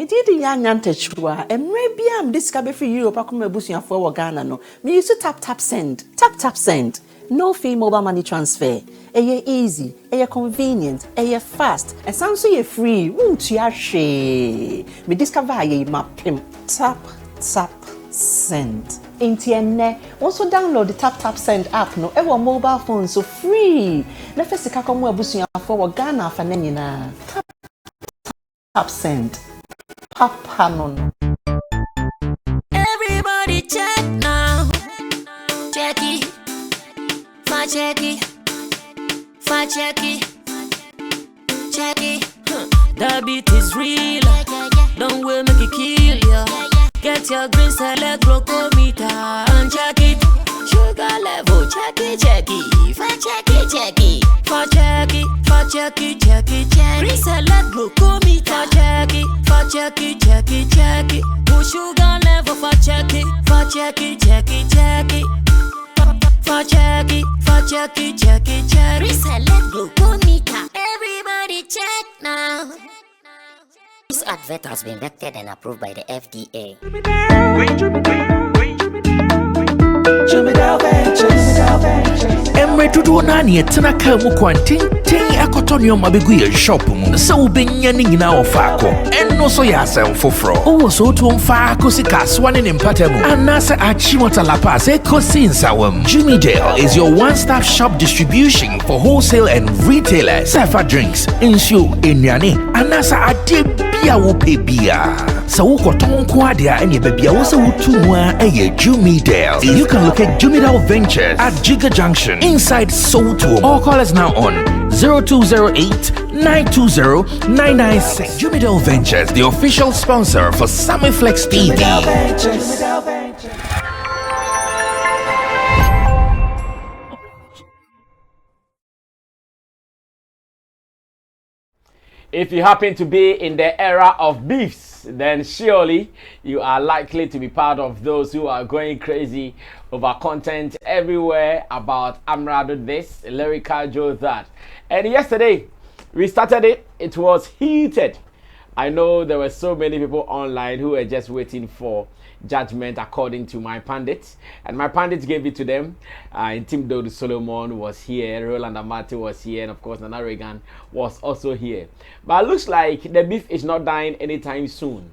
Me did the young antechua, and maybe I'm discovered for Europe. I come a bush for Ghana. No, me used to tap send, tap send. No fee mobile money transfer. Eye easy, eye convenient, eye fast, and sounds so free. Won't you share? Me discover a map him. Tap send. Intienne. Also download the tap send app. No, ever mobile phone so free. Na first ka come a bush for Ghana for nenina. Tap send. Papanon. Everybody check now. Check it. Check it. Check it. The beat is real. Don't wait, make it kill ya. Get your green select glucometer and check it. Sugar level, check it. Check it. Green select glucometer. Check it. Push sugar level for check it. Check it. Reselect glucometer. Everybody check now. This advert has been vetted and approved by the FDA. Emedo do na ne tena ka mu kwanten akotonyo mabegu ye shop mu se wo benya ne nyina ofa akọ enno so ya asem foforo wo so to mfa akosi kaswa ne mpatamu anase achimota la pass ekosi nsawam. Jimmy Dale is your one-stop shop distribution for wholesale and retailers. Safa drinks, insure, enyane, anase ade bia wo pe bia. So wo koton ko ade a ene bia wo se wo tu a eye Jimmy Dale. You can locate Jimmy Dale Ventures at Giga Junction inside Soto, or call us now on 0208-920-996. Jimmy Dale Ventures, the official sponsor for Sammy Flex TV. If you happen to be in the era of beefs, then surely you are likely to be part of those who are going crazy over content everywhere about Amerado this, Lyrical Joe that. And yesterday, we started it. It was heated. I know there were so many people online who were just waiting for judgment according to my pundits, and my pundits gave it to them. Tim Dodu Solomon was here, Roland Amati was here, and of course Nana Reagan was also here. But it looks like the beef is not dying anytime soon.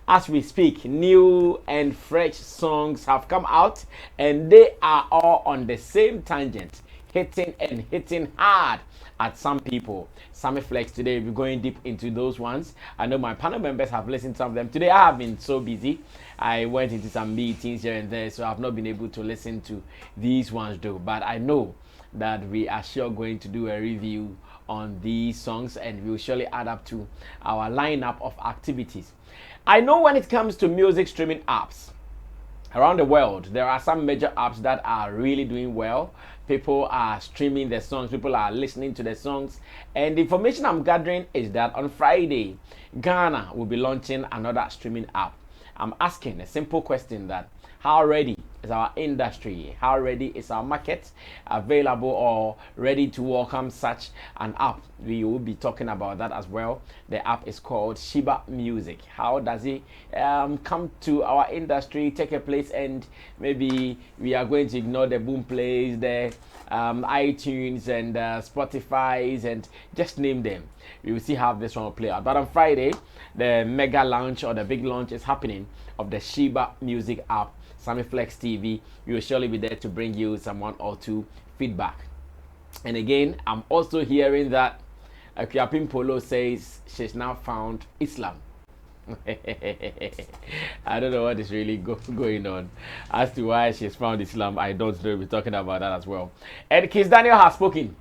As we speak, new and fresh songs have come out, and they are all on the same tangent, hitting hard at some people. Sammy Flex today, we're going deep into those ones. I know my panel members have listened to some of them. Today I have been so busy. I went into some meetings here and there, so I've not been able to listen to these ones though. But I know that we are sure going to do a review on these songs, and we'll surely add up to our lineup of activities. I know when it comes to music streaming apps around the world, there are some major apps that are really doing well. People are streaming the songs, people are listening to the songs, and the information I'm gathering is that on Friday, Ghana will be launching another streaming app. I'm asking a simple question: that how ready is our industry? How ready is our market available or ready to welcome such an app? We will be talking about that as well. The app is called Shiba Music. How does it come to our industry, take a place, and maybe we are going to ignore the boom plays, the iTunes and Spotify's, and just name them. We will see how this one will play out. But on Friday, the mega launch or the big launch is happening of the Shiba Music app. Sammy Flex TV, we will surely be there to bring you some one or two feedback. And again, I'm also hearing that Akuapem Polo says she's now found Islam. I don't know what is really going on as to why she's found Islam. I don't know. We're talking about that as well. And Kizz Daniel has spoken.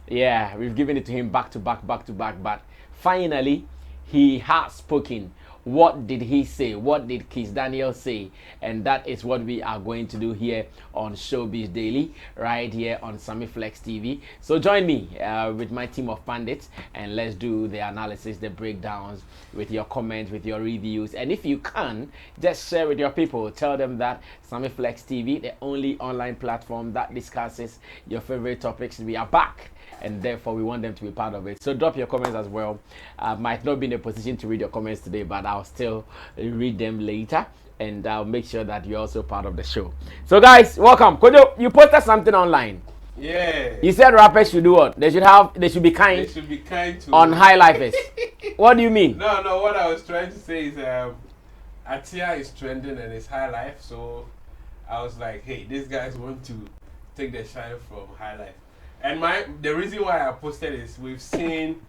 Yeah, we've given it to him back to back, but finally he has spoken. What did he say? What did Kizz Daniel say? And that is what we are going to do here on Showbiz Daily, right here on Sammy Flex TV. So join me with my team of pundits, and let's do the analysis, the breakdowns, with your comments, with your reviews. And if you can, just share with your people. Tell them that Sammy Flex TV, the only online platform that discusses your favorite topics. We are back. and therefore we want them to be part of it. So drop your comments as well. Might not be in a position to read your comments today, but I'll still read them later, and I'll make sure that you're also part of the show. So guys, welcome. Kojo, you posted something online. Yeah. You said rappers should do what? They should be kind. They should be kind to on high lifers. What do you mean? No. What I was trying to say is Atia is trending and it's high life, so I was like, hey, these guys want to take the shine from high life. And the reason why I posted is we've seen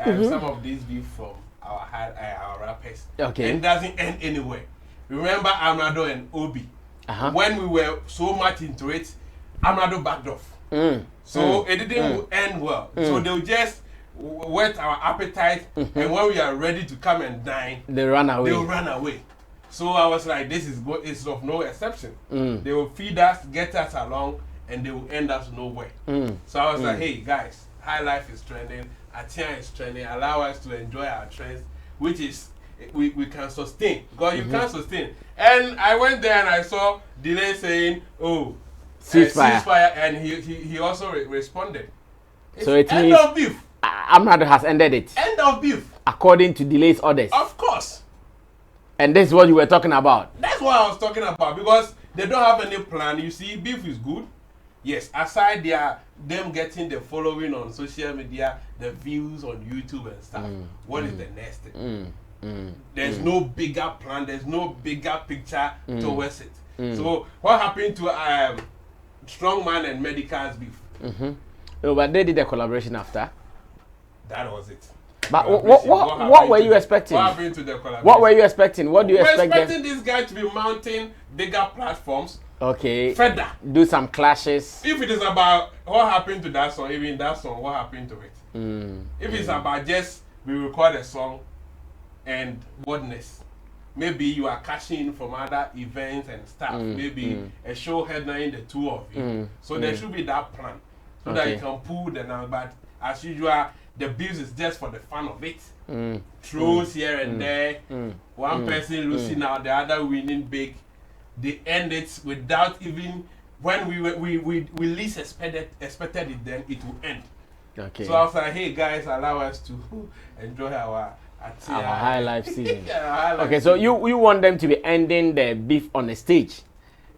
some of these beef from our rappers. Okay. And it doesn't end anywhere. Remember Amerado and Obi. When we were so much into it, Amerado backed off. So it didn't end well. So they'll just whet our appetite, and when we are ready to come and dine, they'll run away. So I was like, this is of no exception. They will feed us, get us along, and they will end us nowhere. So I was like, hey guys, high life is trending, Atia is trending, allow us to enjoy our trends, which is we can sustain, because you can't sustain. And I went there and I saw Delay saying, oh, ceasefire, and he also responded. So it end means of beef. Amerado has ended it. End of beef. According to Delay's orders. Of course. And this is what you were talking about. That's what I was talking about, because they don't have any plan. You see, beef is good. Yes, aside them getting the following on social media, the views on YouTube and stuff. What is the next thing? There's no bigger plan. There's no bigger picture towards it. So what happened to Strongman and Medical's beef? No, but they did a collaboration after. That was it. But what were you expecting? What happened to the collaboration? What were you expecting? What do you expect? We're expecting this guy to be mounting bigger platforms. Okay. Further. Do some clashes. If it is about what happened to that song, even that song, what happened to it? If it's about just we record a song and whatness, maybe you are cashing in from other events and stuff. Maybe a show headlining the two of you. So there should be that plan, so that you can pull the number. But as usual, the bills is just for the fun of it. Throws here and there. One person losing out, the other winning big. They end it without even, when we least expected it, then it will end. Okay. So I was like, hey guys, allow us to enjoy our high life season. Yeah, okay, so you want them to be ending the beef on the stage.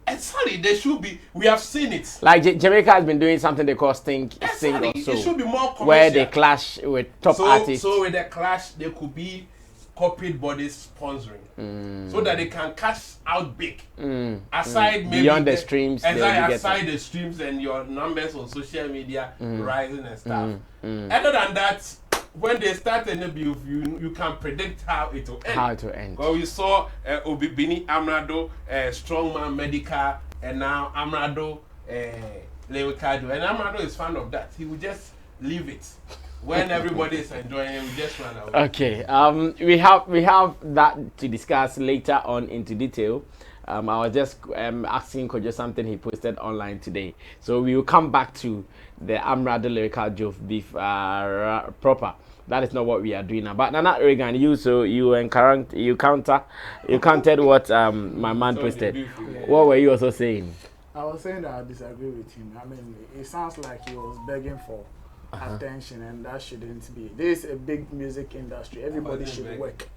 Exactly, they should be. We have seen it. Like Jamaica has been doing something they call Sing or so. It should be more commercial. Where they clash with top artists. So with the clash, there could be corporate bodies sponsoring, so that they can cash out big. Aside maybe beyond the streams. Aside the streams and your numbers on social media rising and stuff. Other than that, when they start a beef, you can predict how it will end. How it will end. Well, we saw Obibini, Amerado, Strongman, Medical, and now Amerado, Lyrical, and Amerado is fan of that. He will just leave it. When everybody is enjoying it, we just run away. Okay. We have that to discuss later on into detail. I was just asking Kojo something he posted online today. So we will come back to the Amerado Lyrical Jove beef proper. That is not what we are doing now. But Nana Regan, you countered what my man posted. What were you also saying? I was saying that I disagree with him. I mean, it sounds like he was begging for attention, and that shouldn't be. This is a big music industry. Everybody should work.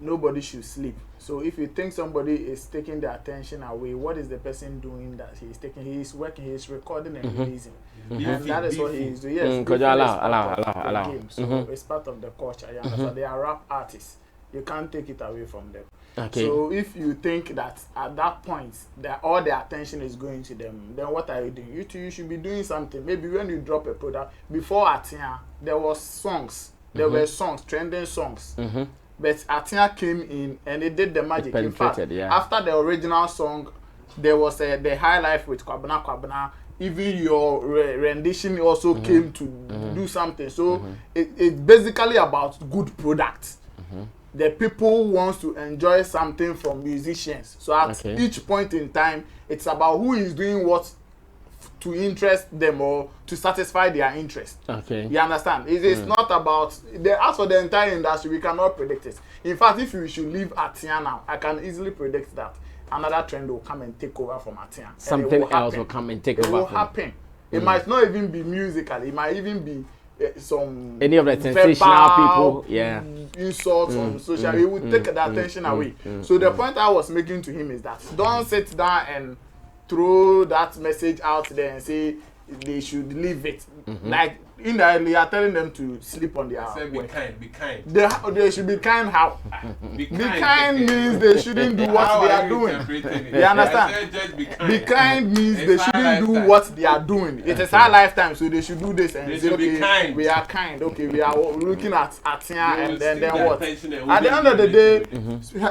Nobody should sleep. So if you think somebody is taking the attention away, what is the person doing that he's taking? He's working, he's recording and releasing. And that is what he is doing. Yes, allow. So it's part of the culture. Yeah, so they are rap artists. You can't take it away from them. Okay. So if you think that at that point that all the attention is going to them, then what are you doing? You should be doing something. Maybe when you drop a product, before Atia, there was songs. There were songs, trending songs. But Atia came in and it did the magic. In fact, after the original song, there was the high life with Kwabena. Even your rendition also came to do something. So it's basically about good products. The people wants to enjoy something from musicians. So at each point in time, it's about who is doing what to interest them or to satisfy their interest. Okay. You understand? It is not about as for the entire industry, we cannot predict it. In fact, if you should leave Atia now, I can easily predict that another trend will come and take over from Atia. Something else will come and take over. It will happen. It might not even be musical. It might even be some any of the sensational people, insults on social. It would take the attention away. So the point I was making to him is that don't sit down and throw that message out there and say they should leave it. Like indirectly, you are telling them to sleep on their be kind, be kind. They should be kind. How? Be kind means they shouldn't do what they are doing. You understand? Be kind means they shouldn't do what they are doing. It is our lifetime, so they should do this and say, okay, we are kind. Okay, we are looking at here and then what? At the end of the day,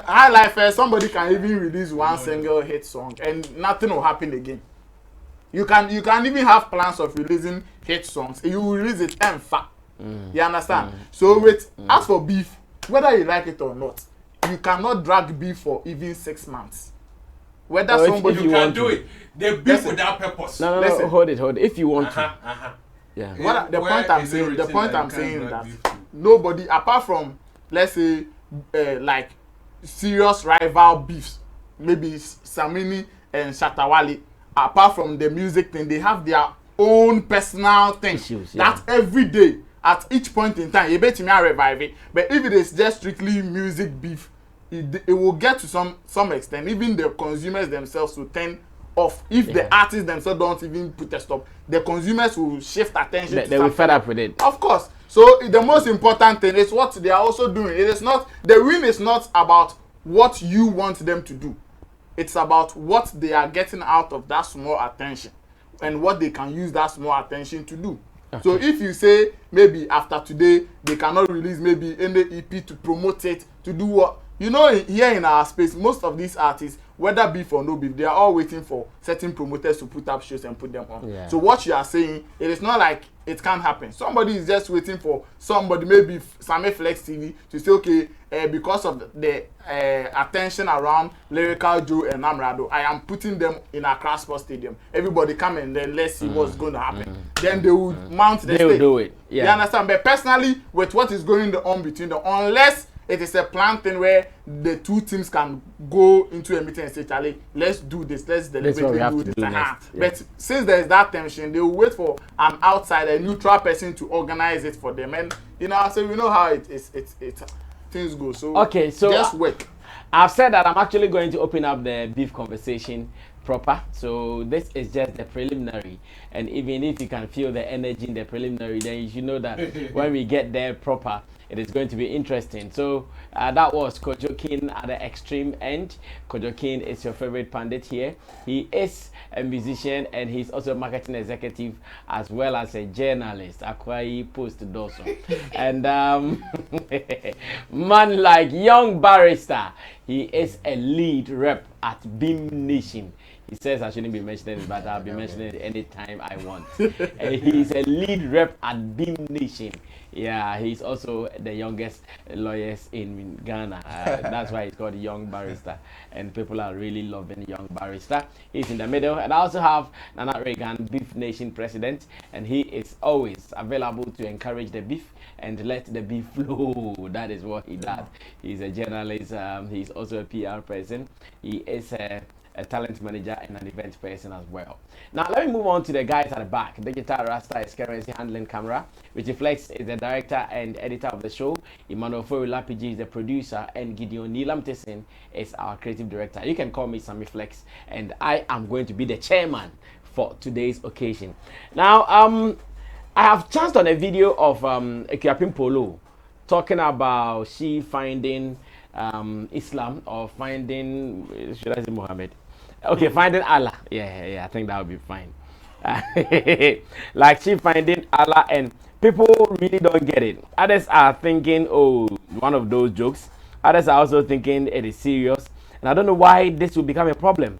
high life, somebody can even release one single hit song and nothing will happen again. You can even have plans of releasing hit songs. You will release it and you understand? So as for beef, whether you like it or not, you cannot drag beef for even 6 months. Whether somebody you can do it, they beef without purpose. No, hold it. If you want to. Yeah. The point I'm saying is that nobody, apart from let's say like serious rival beefs, maybe Sammy and Shatawale. Apart from the music thing, they have their own personal thing. That every day, at each point in time, you bet me I revive it. But if it is just strictly music beef, it will get to some extent. Even the consumers themselves will turn off. If the artists themselves don't even put a stop, the consumers will shift attention. They will fed up with it. Of course. So the most important thing is what they are also doing. It is not, the win is not about what you want them to do. It's about what they are getting out of that small attention and what they can use that small attention to do. Okay. So if you say maybe after today they cannot release maybe any EP to promote it, to do what, you know, here in our space, most of these artists, whether beef or no beef, they are all waiting for certain promoters to put up shows and put them on. Yeah. So what you are saying, it is not like it can't happen. Somebody is just waiting for somebody, maybe Sammy Flex TV, to say, okay, because of the attention around Lyrical, Joe and Amerado, I am putting them in Accra Sports Stadium. Everybody come and then let's see what's going to happen. Then they will mount the stage. They will do it. Yeah. You understand? But personally, with what is going on between them, unless it is a planned thing where the two teams can go into a meeting and say, Charlie, let's do this, let's deliberately do this. But since there is that tension, they will wait for an outsider, a neutral person to organize it for them. And, you know, so we know how it things go. So, okay, so just wait. I've said that I'm actually going to open up the beef conversation proper. So this is just the preliminary. And even if you can feel the energy in the preliminary, then you should know that when we get there proper, it is going to be interesting. So that was Kojo King at the extreme end. Kojo King is your favorite pundit here. He is a musician and he's also a marketing executive as well as a journalist. Akwai Post Dawson. And man like young barrister, he is a lead rep at Beam Nation. He says I shouldn't be mentioning it, but I'll be mentioning it anytime I want. He's a lead rep at Beam Nation. Yeah, he's also the youngest lawyers in Ghana. That's why he's called Young Barrister. And people are really loving Young Barrister. He's in the middle. And I also have Nana Reagan, Beef Nation president. And he is always available to encourage the beef and let the beef flow. That is what he does. He's a journalist. He's also a PR person. He is a talent manager and an event person as well. Now let me move on to the guys at the back. Digital Rasta is currently handling camera. Richie Flex is the director and editor of the show. Emmanuel Lapiji is the producer, and Gideon Nilam Tessin is our creative director. You can call me Sammy Flex, and I am going to be the chairman for today's occasion. Now I have chanced on a video of Akuapem Polo talking about she finding Islam or finding, should I say Muhammad? Okay, finding Allah. Yeah, I think that would be fine. Like she finding Allah, and people really don't get it. Others are thinking, oh, one of those jokes. Others are also thinking it is serious. And I don't know why this will become a problem.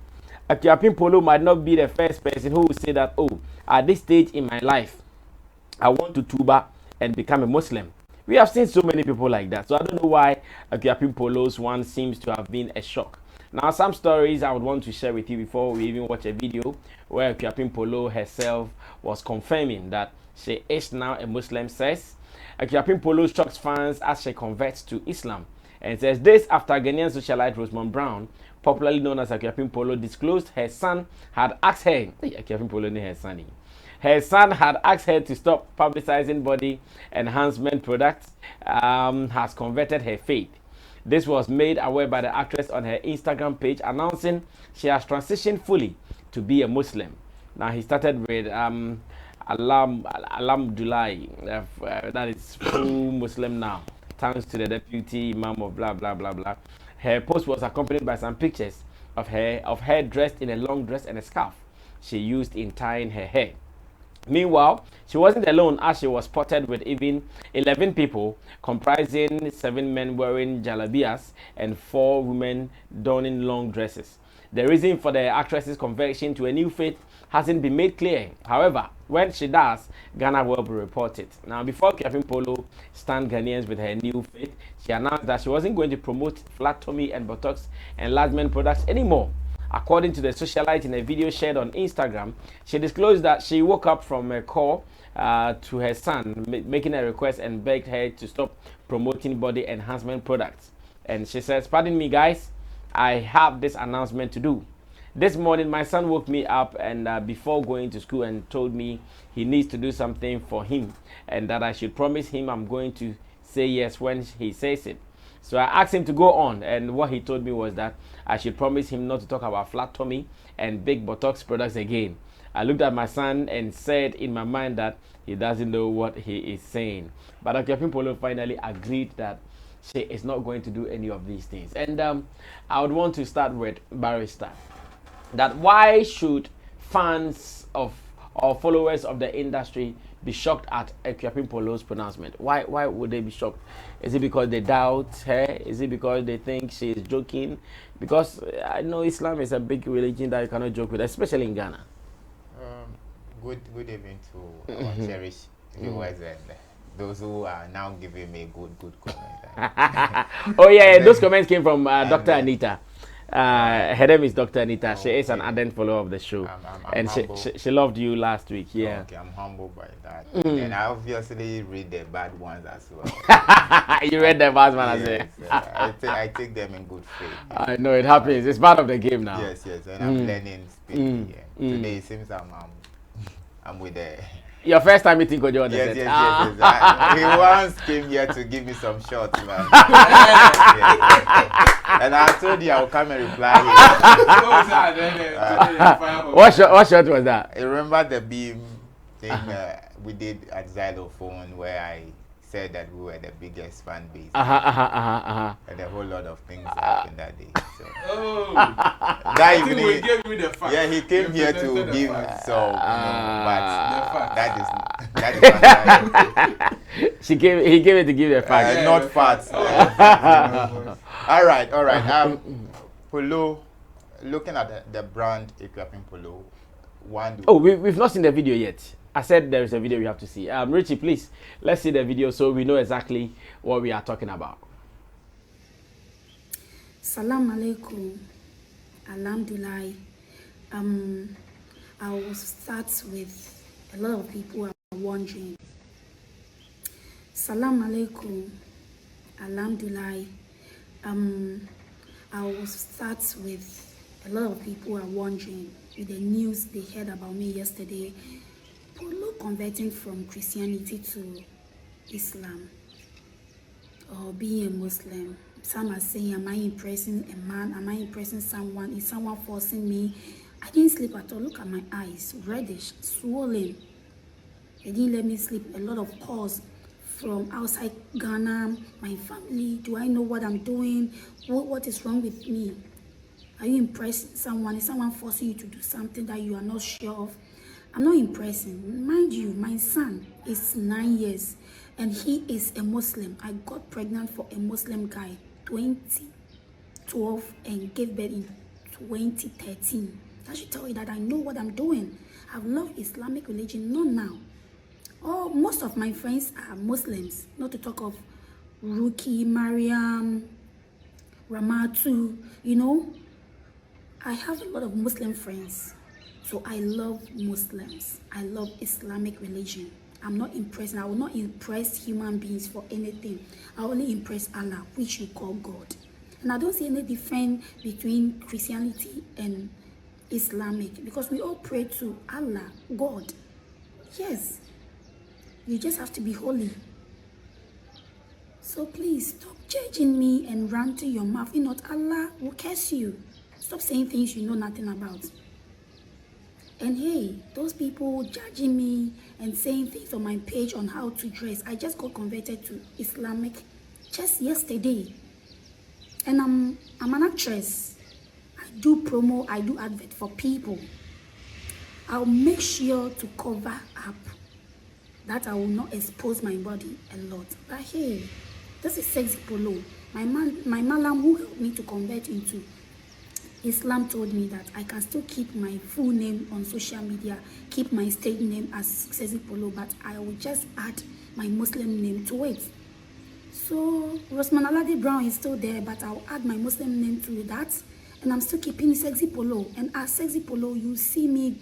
Akuapem Polo might not be the first person who will say that, oh, at this stage in my life, I want to tuba and become a Muslim. We have seen so many people like that. So I don't know why Akuapem Polo's one seems to have been a shock. Now, some stories I would want to share with you before we even watch a video where Akuapem Polo herself was confirming that she is now a Muslim, says. Akuapem Polo shocks fans as she converts to Islam. And says this after Ghanaian socialite Rosamond Brown, popularly known as Akuapem Polo, disclosed her son had asked her, Akuapem Polo her son, her son had asked her to stop publicizing body enhancement products, has converted her faith. This was made aware by the actress on her Instagram page, announcing she has transitioned fully to be a Muslim. Now, he started with Alhamdulillah, that is full Muslim now, thanks to the deputy imam of blah blah blah blah. Her post was accompanied by some pictures of her dressed in a long dress and a scarf she used in tying her hair. Meanwhile, she wasn't alone, as she was spotted with even 11 people, comprising 7 men wearing jalabias and 4 women donning long dresses. The reason for the actress's conversion to a new faith hasn't been made clear. However, when she does, Ghana will be reported. Now, before Akuapem Polo stunned Ghanaians with her new faith, she announced that she wasn't going to promote flat tummy and buttocks enlargement products anymore. According to the socialite in a video shared on Instagram, she disclosed that she woke up from a call to her son, making a request and begged her to stop promoting body enhancement products. And she says, "Pardon me, guys, I have this announcement to do. This morning, my son woke me up and before going to school and told me he needs to do something for him and that I should promise him I'm going to say yes when he says it. So I asked him to go on, and what he told me was that I should promise him not to talk about flat tummy and big buttocks products again. I looked at my son and said in my mind that he doesn't know what he is saying." But Akuapem Polo finally agreed that she is not going to do any of these things. And I would want to start with Barrister. That why should fans of or followers of the industry be shocked at Akuapem Polo's pronouncement? Why would they be shocked? Is it because they doubt her? Is it because they think she is joking? Because I know Islam is a big religion that you cannot joke with, especially in Ghana. Good evening to our cherished viewers and those who are now giving me good comments. Oh yeah, those comments came from Dr. Anita. Her name is Dr. Anita. Oh, she is an ardent follower of the show. I'm and she loved you last week. Yeah. Okay, I'm humbled by that. And I obviously read the bad ones as well. You read the bad ones as well? I take them in good faith. I know it happens. It's part of the game now. Yes, and I'm learning speaking. Today it seems I'm with the... Your first time meeting Kojo on the set? Yes. He once came here to give me some shots, man. And I told you I'll come and reply here. What shot was that? I remember the beam thing we did at Xylophone where I said that we were the biggest fan base. And a whole lot of things happened that day. So. That evening, he came here to give but that is he came here to give the facts. Not facts. All right. Polo, looking at the brand Akuapem Polo, we've not seen the video yet. I said there is a video we have to see. Richie, please, let's see the video so we know exactly what we are talking about. Salam alaikum. Alhamdulillah. I will start with a lot of people are wondering. Salam alaikum. Alhamdulillah. I will start with a lot of people are wondering with the news they heard about me yesterday. Polo converting from Christianity to Islam or being a Muslim. Some are saying, am I impressing a man? Am I impressing someone? Is someone forcing me? I didn't sleep at all. Look at my eyes, reddish, swollen. They didn't let me sleep. A lot of calls from outside Ghana, my family. Do I know what I'm doing? What is wrong with me? Are you impressing someone? Is someone forcing you to do something that you are not sure of? I'm not impressing. Mind you, my son is 9 years and he is a Muslim. I got pregnant for a Muslim guy 2012 and gave birth in 2013. That should tell you that I know what I'm doing. I've loved Islamic religion, not now. Oh, most of my friends are Muslims, not to talk of Ruki, Mariam, Ramatu, you know. I have a lot of Muslim friends. So I love Muslims. I love Islamic religion. I'm not impressed. I will not impress human beings for anything. I only impress Allah, which you call God. And I don't see any difference between Christianity and Islamic because we all pray to Allah, God. Yes, you just have to be holy. So please stop judging me and run to your mouth. If not, Allah will curse you. Stop saying things you know nothing about. And hey, those people judging me and saying things on my page on how to dress, I just got converted to Islamic just yesterday. And I'm an actress. I do promo, I do advert for people. I'll make sure to cover up that I will not expose my body a lot. But hey, this is Sexy Polo. My malam who helped me to convert into Islam told me that I can still keep my full name on social media, keep my stage name as Sexy Polo, but I will just add my Muslim name to it. So Rosman Alade Brown is still there, but I'll add my Muslim name to that, and I'm still keeping Sexy Polo. And as Sexy Polo, you see me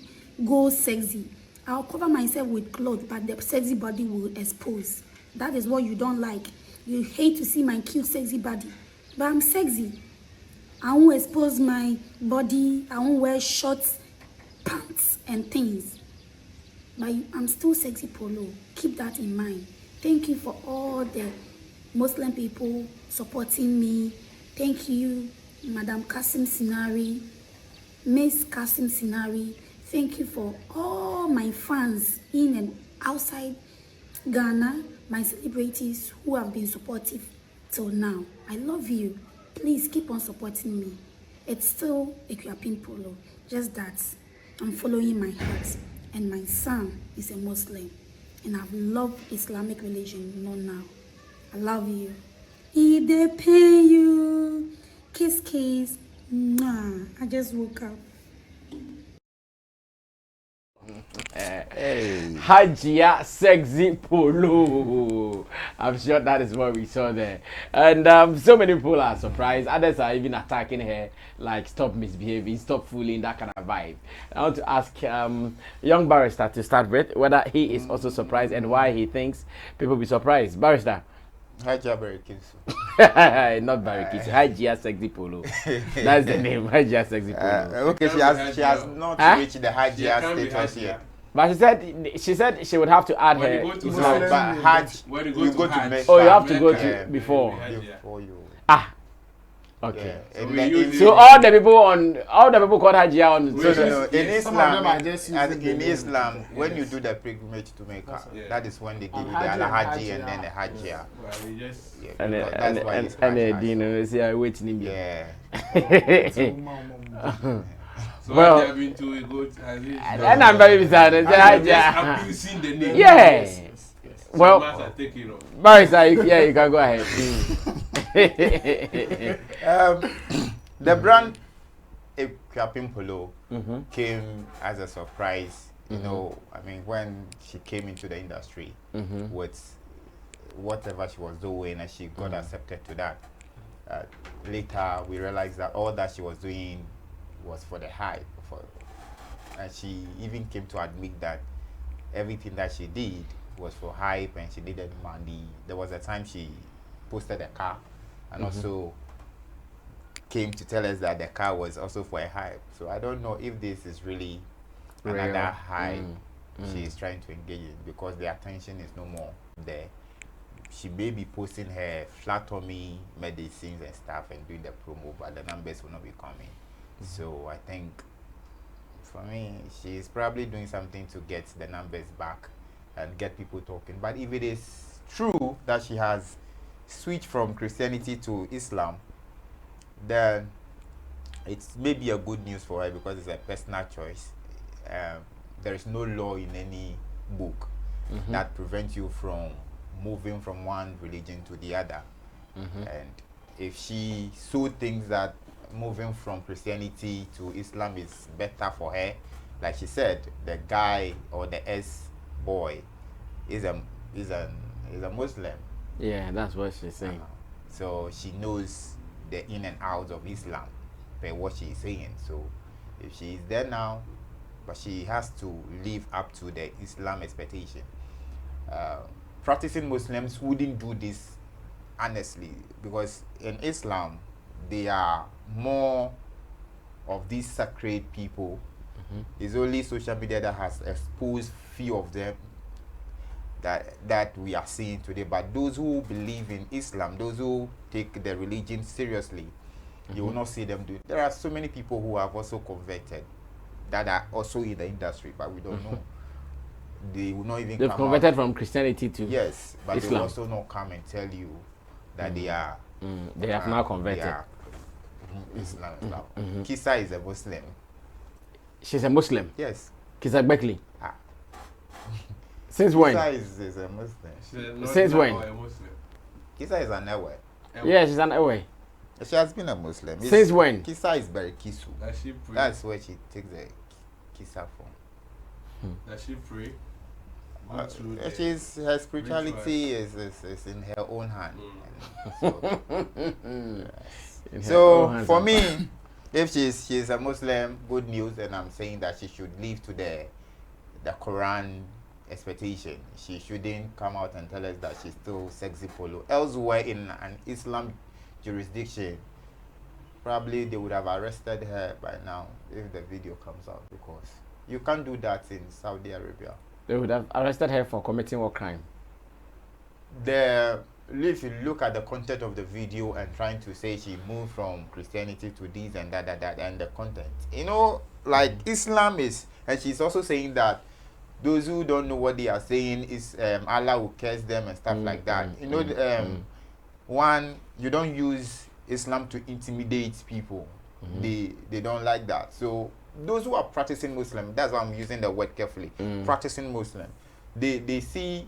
go sexy. I'll cover myself with clothes, but the sexy body will expose. That is what you don't like. You hate to see my cute sexy body, but I'm sexy. I won't expose my body. I won't wear shorts, pants, and things. But I'm still Sexy Polo. Keep that in mind. Thank you for all the Muslim people supporting me. Thank you, Madam Kasim Sinari, Miss Kasim Sinari. Thank you for all my fans in and outside Ghana, my celebrities who have been supportive till now. I love you. Please keep on supporting me. It's still Akuapem Polo, just that I'm following my heart, and my son is a Muslim, and I've loved Islamic religion, not now. I love you. If they pay you, kiss, kiss. Mwah. I just woke up. Hajia Sexy Polo. I'm sure that is what we saw there. And so many people are surprised. Others are even attacking her, like stop misbehaving, stop fooling, that kind of vibe. I want to ask young barrister to start with whether he is also surprised and why he thinks people be surprised. Barrister. Hajia Barikis. Not Barikis. Hajia Sexy Polo. That's the name. Hajia Sexy Polo. Okay, she has not reached the Hajia status yet. But she said she would have to add her Islam. But Hajj, you go to Mecca. Oh, you have to go to before you. Okay. Yeah. So all the people called Hajia on. No. In Islam, when you do the pilgrimage to Mecca, that is when they give you the Al-Haji and then the Hajia. And the dinner, see, I wait in Yeah. So well, have been to a good, and I'm very excited. Abusing the name. Yes. Well, Barrister, you can go ahead. The brand Akuapem Polo came as a surprise. You know, I mean, when she came into the industry with whatever she was doing, and she got accepted to that. Later, we realized that all that she was doing was for the hype, and she even came to admit that everything that she did was for hype, and she needed money. There was a time she posted a car and also came to tell us that the car was also for a hype. So I don't know if this is really another hype she is trying to engage in, because the attention is no more there. She may be posting her flat tummy medicines and stuff and doing the promo, but the numbers will not be coming. So I think, for me, she's probably doing something to get the numbers back and get people talking. But if it is true that she has switched from Christianity to Islam, then it's maybe a good news for her, because it's a personal choice. There is no law in any book that prevents you from moving from one religion to the other. And if she so thinks that moving from Christianity to Islam is better for her, like she said, the guy or the boy is a Muslim. Yeah, that's what she's saying. So she knows the in and outs of Islam by what she is saying. So if she is there now, but she has to live up to the Islam expectation. Practicing Muslims wouldn't do this honestly, because in Islam they are more of these sacred people It's only social media that has exposed few of them that we are seeing today. But those who believe in Islam, those who take the religion seriously, you will not see them do it. There are so many people who have also converted that are also in the industry, but we don't know. They will not even They've come converted out. from Christianity to Yes, but Islam. they will also not come and tell you that they are. They have now converted. They are, Islam. Kizz is a Muslim. She's a Muslim. Yes. Kizz Beckley. Ah. Since when? Kizz is a Muslim. Since when? Kizz is an Ewe. Yeah, she's an away. She has been a Muslim. Since when? Kizz is very Kisu. That's where she takes the Kizz from. Does she pray? Her spirituality is in her own hand. So for me, if she's a Muslim, good news, and I'm saying that she should live to the Quran expectation. She shouldn't come out and tell us that she's still sexy polo. Elsewhere in an Islam jurisdiction, probably they would have arrested her by now if the video comes out, because you can't do that in Saudi Arabia. They would have arrested her for committing what crime? If you look at the content of the video and trying to say she moved from Christianity to this and that and the content, like Islam is, and she's also saying that those who don't know what they are saying is Allah will curse them and stuff like that. One, you don't use Islam to intimidate people. They don't like that. So those who are practicing Muslim, that's why I'm using the word carefully, practicing Muslim, they see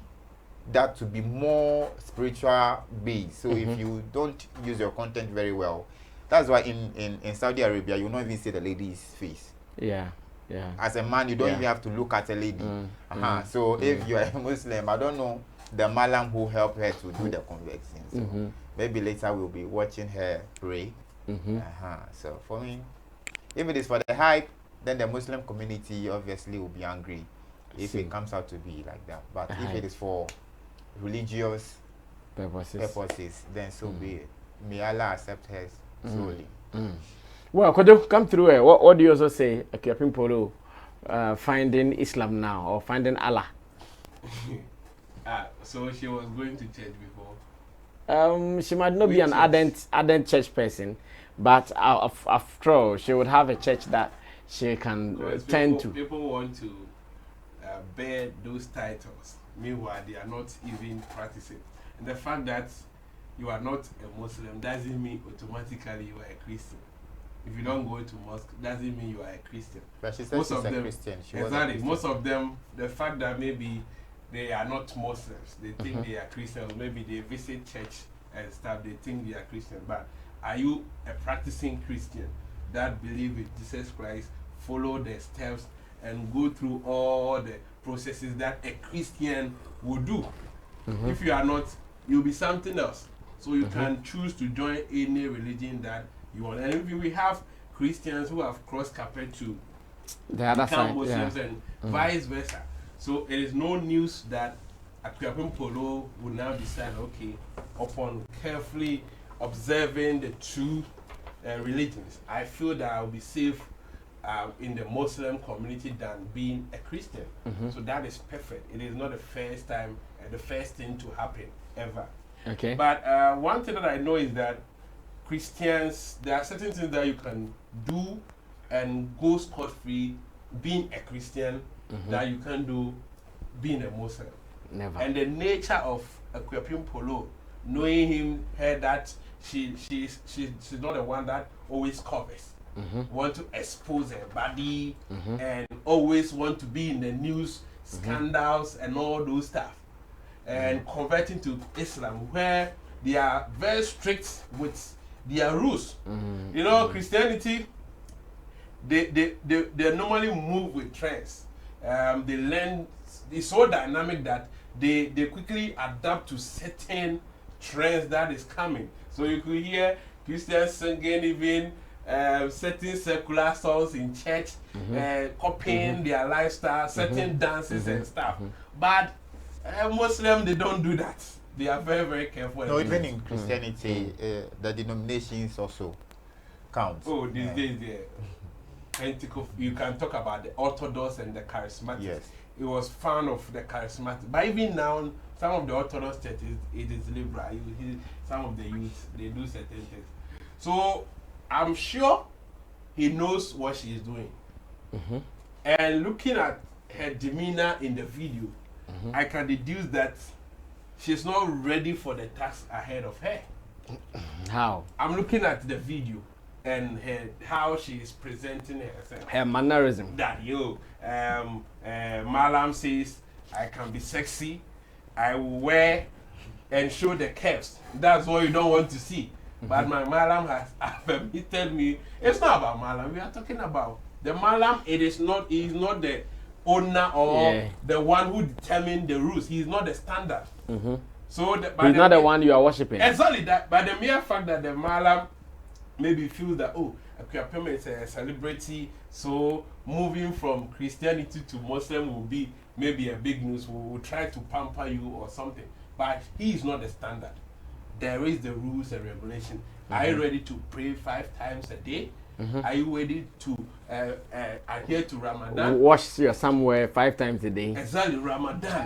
that to be more spiritual based. So if you don't use your content very well, that's why in Saudi Arabia you don't even see the lady's face. Yeah. As a man, you don't even have to look at a lady. So if you are a Muslim, I don't know the Malam who helped her to do the conversion. So maybe later we'll be watching her pray. So for me, if it is for the hype, then the Muslim community obviously will be angry if it comes out to be like that. But if it is for religious purposes, then so be it. May Allah accept her solely. Well, could you come through? What do you also say, Akuapem Polo, finding Islam now or finding Allah? So she was going to church before? She might not be an ardent church person, but after all, she would have a church that she can tend to. People want to bear those titles. Meanwhile, they are not even practicing. And the fact that you are not a Muslim doesn't mean automatically you are a Christian. If you don't go to mosque, doesn't mean you are a Christian. But she said she's a Christian. Exactly. Most of them, the fact that maybe they are not Muslims, they think they are Christians. Maybe they visit church and stuff, they think they are Christian. But are you a practicing Christian that believe in Jesus Christ, follow the steps, and go through all the processes that a Christian would do? If you are not, you'll be something else. So you can choose to join any religion that you want. And if we have Christians who have crossed carpet to the other become side, Muslims and vice versa. So it is no news that Akuapem Polo will now decide, okay, upon carefully observing the two religions, I feel that I'll be safe in the Muslim community than being a Christian. So that is perfect. It is not the first time, the first thing to happen ever. Okay. But one thing that I know is that Christians, there are certain things that you can do and go scot-free being a Christian that you can do being a Muslim. Never. And the nature of Akuapem Polo, knowing her that she's not the one that always covers, want to expose her body, and always want to be in the news, scandals and all those stuff, and converting to Islam where they are very strict with their rules. Christianity, they normally move with trends. They learn, it's so dynamic that they quickly adapt to certain trends that is coming. So you could hear Christians singing even certain secular songs in church, copying their lifestyle, certain dances and stuff. But Muslim, they don't do that. They are very, very careful. No, even in Christianity, the denominations also count. Oh, these days, Pentecost. You can talk about the Orthodox and the Charismatic. Yes. He was fan of the Charismatic. But even now, some of the Orthodox churches, it is liberal. Some of the youth, they do certain things. So I'm sure he knows what she is doing. And looking at her demeanor in the video, I can deduce that she's not ready for the task ahead of her. How? I'm looking at the video and how she is presenting herself. Her mannerism. That Malam says, I can be sexy, I will wear and show the curves. That's what you don't want to see. But my Malam has permitted me. It's not about Malam. We are talking about the Malam. He is not the owner or the one who determines the rules. He is not the standard. So he's not the one you are worshiping. Exactly that. But the mere fact that the Malam maybe feels that, oh, Akuapem is a celebrity, so moving from Christianity to Muslim will be maybe a big news. We will try to pamper you or something. But he is not the standard. There is the rules and regulation. Are you ready to pray 5 times a day? Are you ready to adhere to Ramadan? Wash your somewhere 5 times a day. Exactly, Ramadan.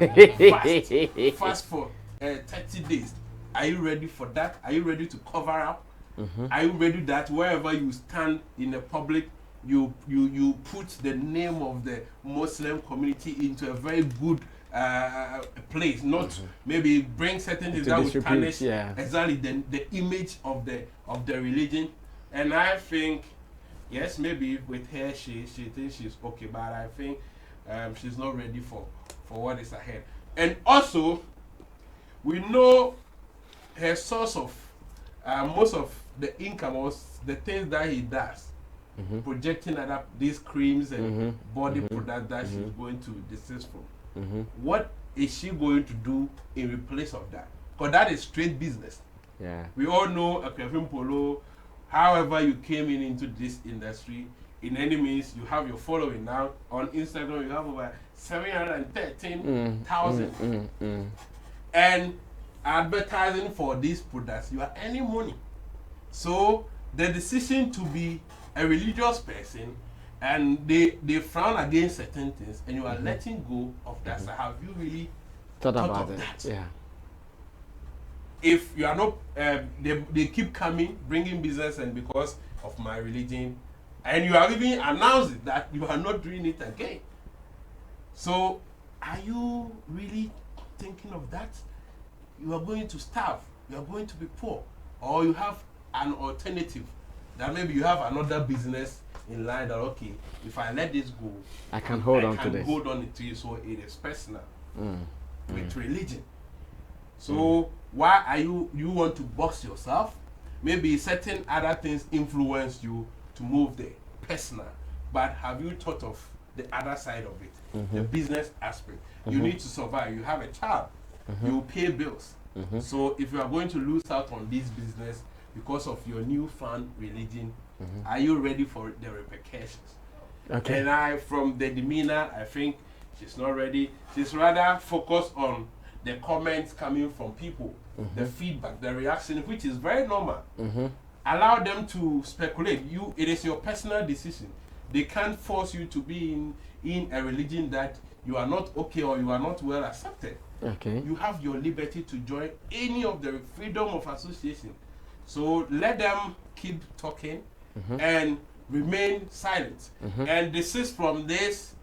Fast for 30 days. Are you ready for that? Are you ready to cover up? Are you ready that wherever you stand in the public, you put the name of the Muslim community into a very good place, not maybe bring certain things that will tarnish exactly the image of the religion. And I think, yes, maybe with her she thinks she's okay, but I think she's not ready for what is ahead. And also, we know her source of most of the income was the things that he does, projecting these creams and body products that she's going to desist from. What is she going to do in replace of that? Because that is straight business. Yeah. We all know Akuapem Polo. However you came into this industry, in any means, you have your following now. On Instagram, you have over 713,000. And advertising for these products, you are earning money. So the decision to be a religious person, and they frown against certain things, and you are letting go of that. So have you really thought about that? Yeah. If you are not, they keep coming, bringing business, and because of my religion, and you are even announcing that you are not doing it again. So are you really thinking of that? You are going to starve, you are going to be poor, or you have an alternative that maybe you have another business in line that, okay, if I let this go, I can hold on to this. Hold on to it, so it is personal with religion. So why are you want to box yourself? Maybe certain other things influence you to move the personal, but have you thought of the other side of it, the business aspect? You need to survive. You have a child. You pay bills. So if you are going to lose out on this business because of your newfound religion, are you ready for the repercussions? Okay. And from the demeanor, I think she's not ready. She's rather focused on the comments coming from people, the feedback, the reaction, which is very normal. Allow them to speculate. It is your personal decision. They can't force you to be in a religion that you are not okay or you are not well accepted. Okay. You have your liberty to join any of the freedom of association. So let them keep talking and remain silent. And desist from this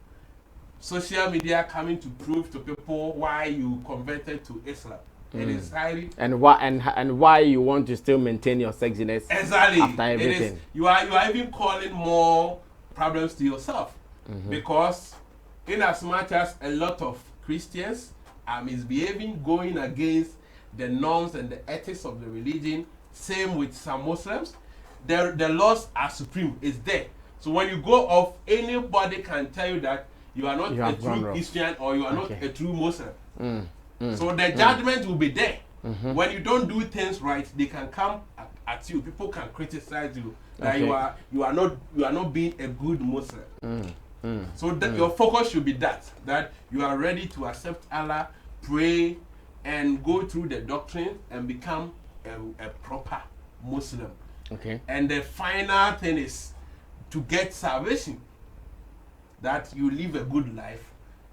social media coming to prove to people why you converted to Islam. It is highly and why you want to still maintain your sexiness. Exactly. After everything. You are even calling more problems to yourself, because in as much as a lot of Christians are misbehaving, going against the norms and the ethics of the religion, same with some Muslims, the laws are supreme. It's there. So when you go off, anybody can tell you that you are not a true Christian or you are not a true Muslim. So the judgment will be there. When you don't do things right, they can come at you. People can criticize you that you are not being a good Muslim. So your focus should be that you are ready to accept Allah, pray, and go through the doctrine and become a proper Muslim. Okay. And the final thing is to get salvation, that you live a good life,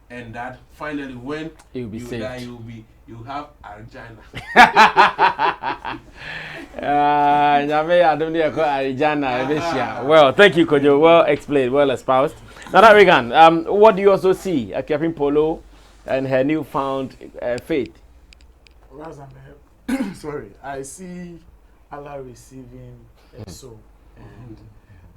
and that finally when you die, you have Arjana. Well, thank you, Kojo. Well explained, well espoused. Now that Regan, what do you also see Akuapem Polo and her newfound faith? Sorry, I see Allah receiving a soul, and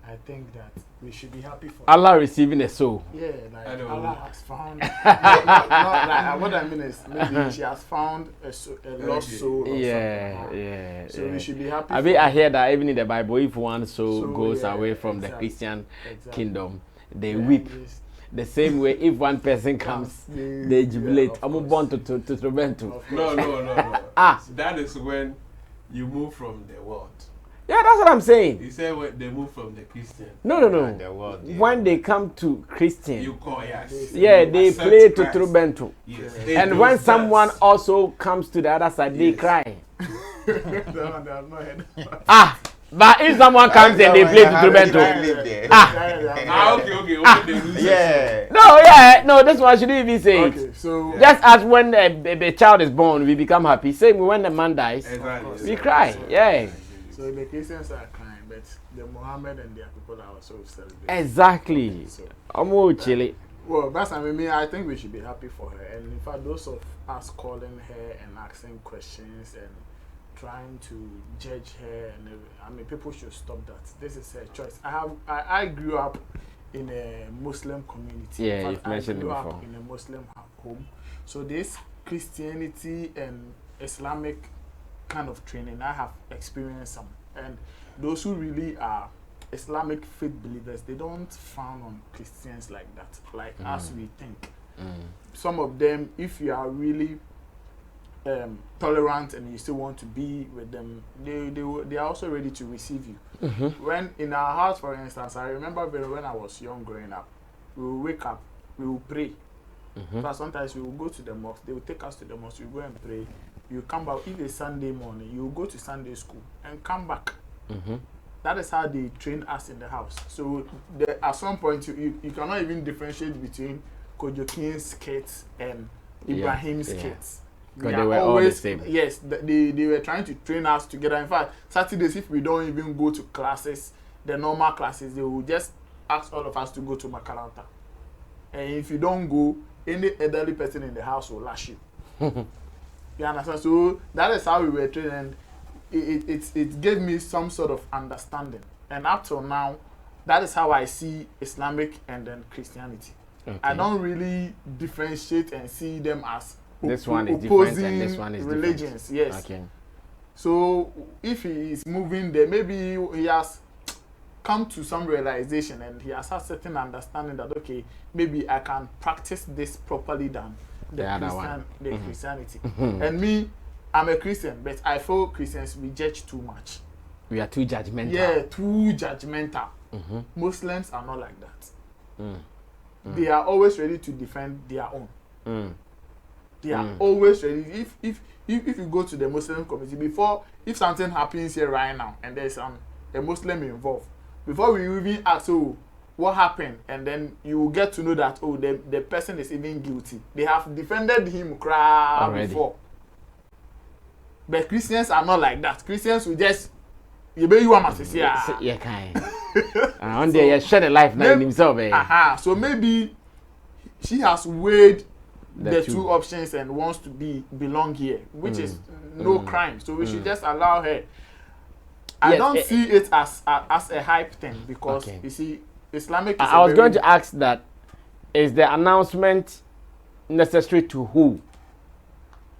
I think that we should be happy for Allah receiving a soul. Yeah, like Allah has found. Like, what I mean is maybe she has found a lost soul. Or something. So we should be happy. I hear that even in the Bible, if one soul goes away from the Christian kingdom, they weep. The same way, if one person comes, they jubilate. I'm born to Trobento. No. That is when you move from the world. Yeah, that's what I'm saying. He said when they move from the Christian. No. The world, When they come to Christian, you call yes. Yeah, they play to Trobento. Yes. And when someone also comes to the other side, they cry. But if someone comes and they play to Trobento, okay. No, this one shouldn't even say it. So just as when a child is born, we become happy. Same when the man dies, we cry. Yeah. So the Christians are crying, but the Muhammad and their people are also celebrating. Exactly. I'm more chilly. Well, that's I think we should be happy for her. And in fact, those of us calling her and asking questions and trying to judge her, and people should stop that. This is her choice. I grew up in a Muslim community. Yeah, in fact, you've mentioned I grew it up before. in a Muslim home. So this Christianity and Islamic kind of training, I have experienced some. And those who really are Islamic faith believers, they don't frown on Christians like that, as we think. Some of them, if you are really tolerant and you still want to be with them, they are also ready to receive you. When in our house, for instance, I remember when I was young growing up, we will wake up, we will pray. But sometimes we will go to the mosque, they will take us to the mosque, we go and pray. You come back, if it's Sunday morning, you go to Sunday school and come back. That is how they train us in the house. So at some point, you cannot even differentiate between Kojo King's skits and Ibrahim's skits. Because they were all the same. Yes, they were trying to train us together. In fact, Saturdays, if we don't even go to classes, the normal classes, they will just ask all of us to go to Makaranta. And if you don't go, any elderly person in the house will lash you. You understand? So that is how we were trained, and it gave me some sort of understanding. And up till now, that is how I see Islamic and then Christianity. I don't really differentiate and see them as this one is opposing different and this one is religions. different. Yes. Okay. So if he is moving there, maybe he has come to some realization and he has had certain understanding that okay, maybe I can practice this properly than the Christianity. And me, I'm a Christian, but I feel Christians, we judge too much. We are too judgmental. Yeah, too judgmental. Muslims are not like that. They are always ready to defend their own. They are always ready. If you go to the Muslim community, if something happens here right now and there's a Muslim involved, before we even ask, what happened, and then you will get to know that the person is even guilty. They have defended him before. But Christians are not like that. Christians will just on there you shed a life now in himself. So maybe she has weighed the two options and wants to belong here, which is no crime. So we should just allow her. I don't see it as a hype thing because you see, Islamic. I was going to ask that: is the announcement necessary to who?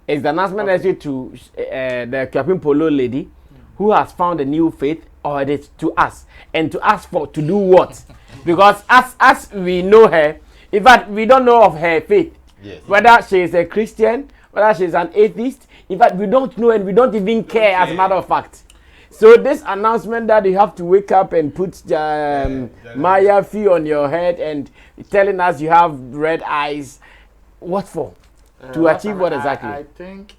Is the announcement necessary to the Akuapem Polo lady who has found a new faith, or it is to us? And to ask for to do what? Because as we know her, in fact, we don't know of her faith. Yes. Whether she is a Christian, whether she is an atheist. In fact, we don't know and we don't even care, as a matter of fact. So this announcement that you have to wake up and put Maya fee on your head and telling us you have red eyes, what for? To achieve what exactly? I think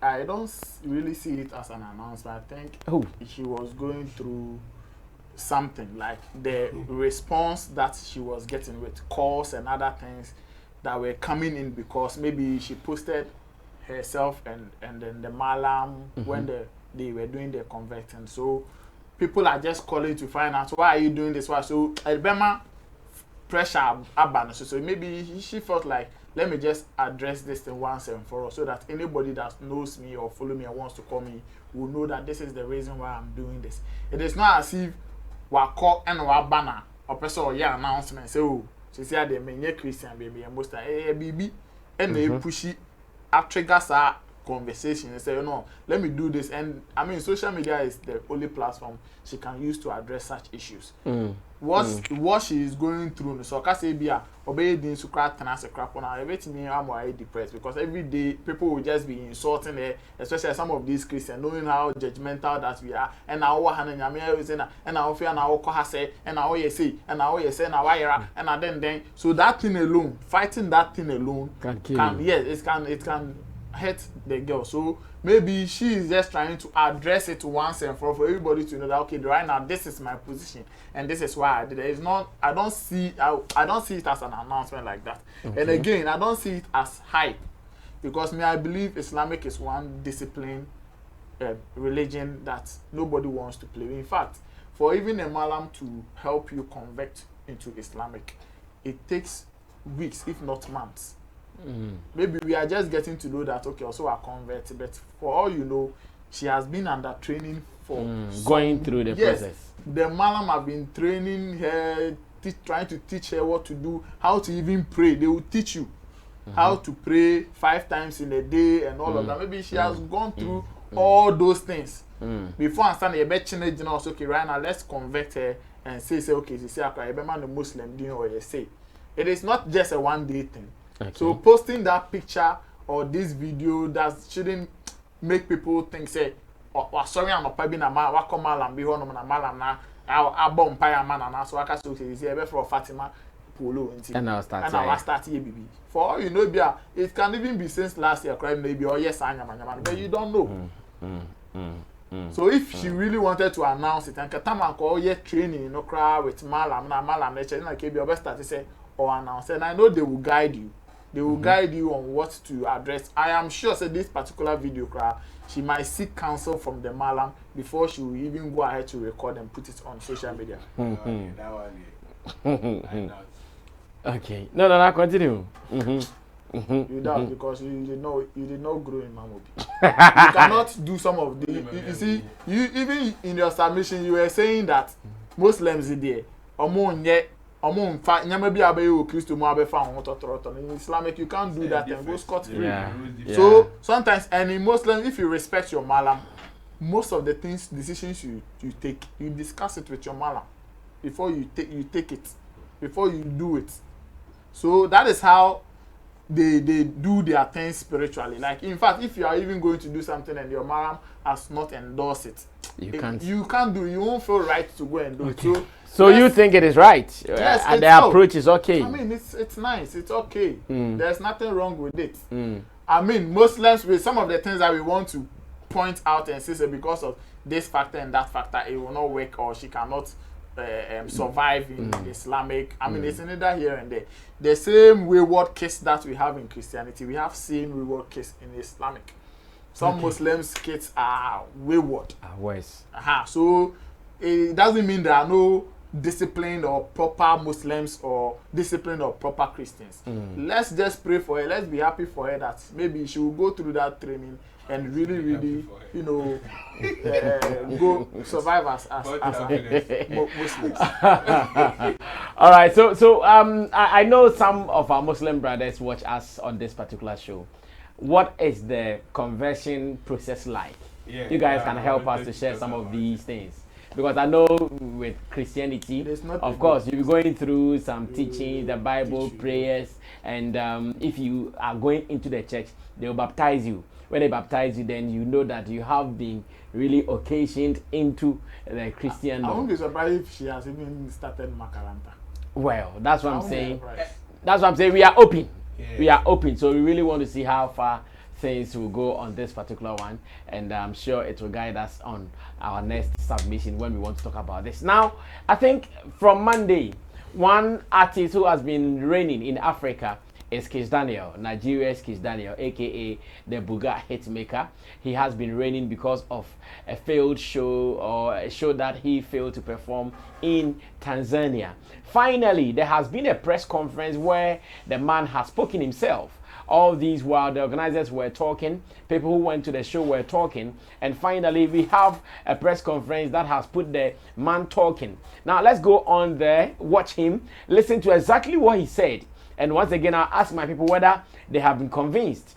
I don't really see it as an announcement. I think she was going through something like the response that she was getting with calls and other things that were coming in because maybe she posted herself and then the malam when they were doing the converting. So people are just calling to find out why are you doing this? Why? So Alabama pressure abandono. So maybe she felt like let me just address this thing once and for all so that anybody that knows me or follow me and wants to call me will know that this is the reason why I'm doing this. It is not as if we call and we banner or person or yeah announcement say oh she said they may Christian baby and most baby and they push it triggers our conversation and say you know let me do this. And I mean social media is the only platform she can use to address such issues. What she is going through, so I say be obey the crap and as a crap on everything. I'm more depressed because every day people will just be insulting her, especially some of these Christians, knowing how judgmental that we are. And now what and now fear now say and now you say and now you say now and then so that thing alone, fighting that thing alone can yes it can hurt the girl. So maybe she is just trying to address it once and for everybody to know that okay right now this is my position and this is why I did it. It's not I don't see it as an announcement like that. And again I don't see it as hype because I believe Islamic is one discipline religion that nobody wants to play. In fact, for even a malam to help you convert into Islamic, it takes weeks if not months. Maybe we are just getting to know that okay also I convert, but for all you know she has been under training for going through the process. The malam have been training her, trying to teach her what to do, how to even pray. They will teach you how to pray 5 times in a day and all of that. Maybe she has gone through all those things before I stand a bet okay right now let's convert her and say okay she say I be man a Muslim doing what they say. It is not just a one-day thing. Okay. So posting that picture or this video that shouldn't make people think say oh sorry I'm not probably na ma wa come malam be hono na malam na abom pa man na so aka so say be for Fatima Polo and I'll start here baby. For all you know it can even be since last year crime maybe or yes anyama but you don't know. So if she really wanted to announce it and katama call yet training you know crowd with malam lecture like be best start to say or announce and I know they will guide you. They will guide you on what to address. I am sure that this particular video crowd, she might seek counsel from the malam before she will even go ahead to record and put it on social media. Okay. No, continue. You doubt because you did not grow in Mamobi. You cannot do some of the you see, you even in your submission you were saying that Muslims in there in Islamic you can't do that and go scot-free. So sometimes and in Muslim if you respect your malam, most of the decisions you take, you discuss it with your malam before you take it, before you do it. So that is how they do their things spiritually. Like in fact, if you are even going to do something and your malam has not endorsed it, you can't do. You won't feel right to go and do it. So you think it is right? Yes, and the approach is okay. I mean, it's nice. It's okay. There's nothing wrong with it. I mean, Muslims with some of the things that we want to point out and say because of this factor and that factor, it will not work or she cannot survive in Islamic. I mean, it's neither here and there. The same wayward case that we have in Christianity, we have same wayward case in Islamic. Some Muslims kids are wayward. Worse. So it doesn't mean there are no disciplined or proper Muslims or disciplined or proper Christians. Let's just pray for her. Let's be happy for her that maybe she will go through that training and really, you know, go survive as Muslims. All right. So I know some of our Muslim brothers watch us on this particular show. What is the conversion process like? You guys can help us to share some of these things. Because I know with Christianity, of course, you'll be going through some teaching, the Bible, prayers, and if you are going into the church, they'll baptize you. When they baptize you, then you know that you have been really occasioned into the Christian law. I won't be surprised if she has even started Makaranta. Well, that's what I'm saying. That's what I'm saying. We are open. Yeah. We are open, so we really want to see how far things will go on this particular one, and I'm sure it will guide us on our next submission when we want to talk about this. Now, I think from Monday, one artist who has been reigning in Africa is Kizz Daniel, Nigeria's Kizz Daniel, aka the Buga hitmaker. He has been reigning because of a failed show, or a show that he failed to perform in Tanzania. Finally, there has been a press conference where the man has spoken himself. All these while the organizers were talking, people who went to the show were talking, and finally we have a press conference that has put the man talking. Now let's go on there, watch him, listen to exactly what he said. And once again, I'll ask my people whether they have been convinced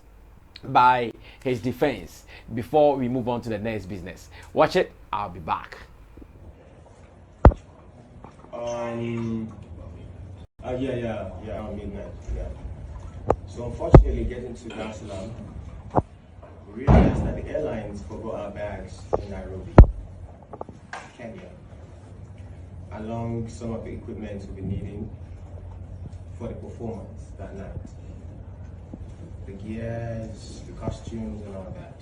by his defense before we move on to the next business. Watch it, I'll be back. Midnight, yeah. So unfortunately, getting to Dar es Salaam, we realized that the airlines forgot our bags in Nairobi, Kenya, along some of the equipment we'll be needing for the performance that night. The gears, the costumes, and all that.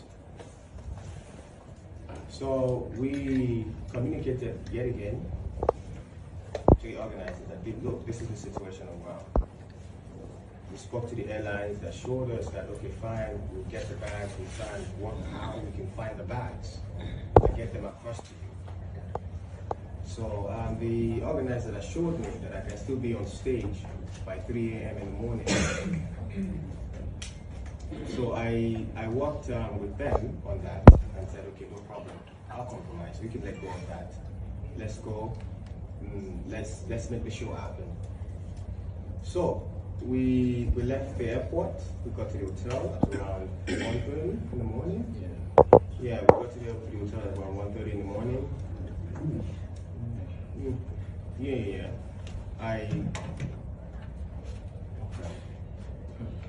So we communicated yet again to the organizers that, look, this is the situation on ground. We spoke to the airlines that showed us that, okay, fine, we'll get the bags, we'll try and work how we can find the bags and get them across to you. So the organizer that showed me that I can still be on stage by 3 a.m. in the morning. So I worked with them on that and said, okay, no problem, I'll compromise, we can let go of that. Let's go, let's make the show happen. So we left the airport, we got to the hotel at around 1:30 in the morning. Yeah, we got to the hotel at around 1:30 in the morning. Yeah.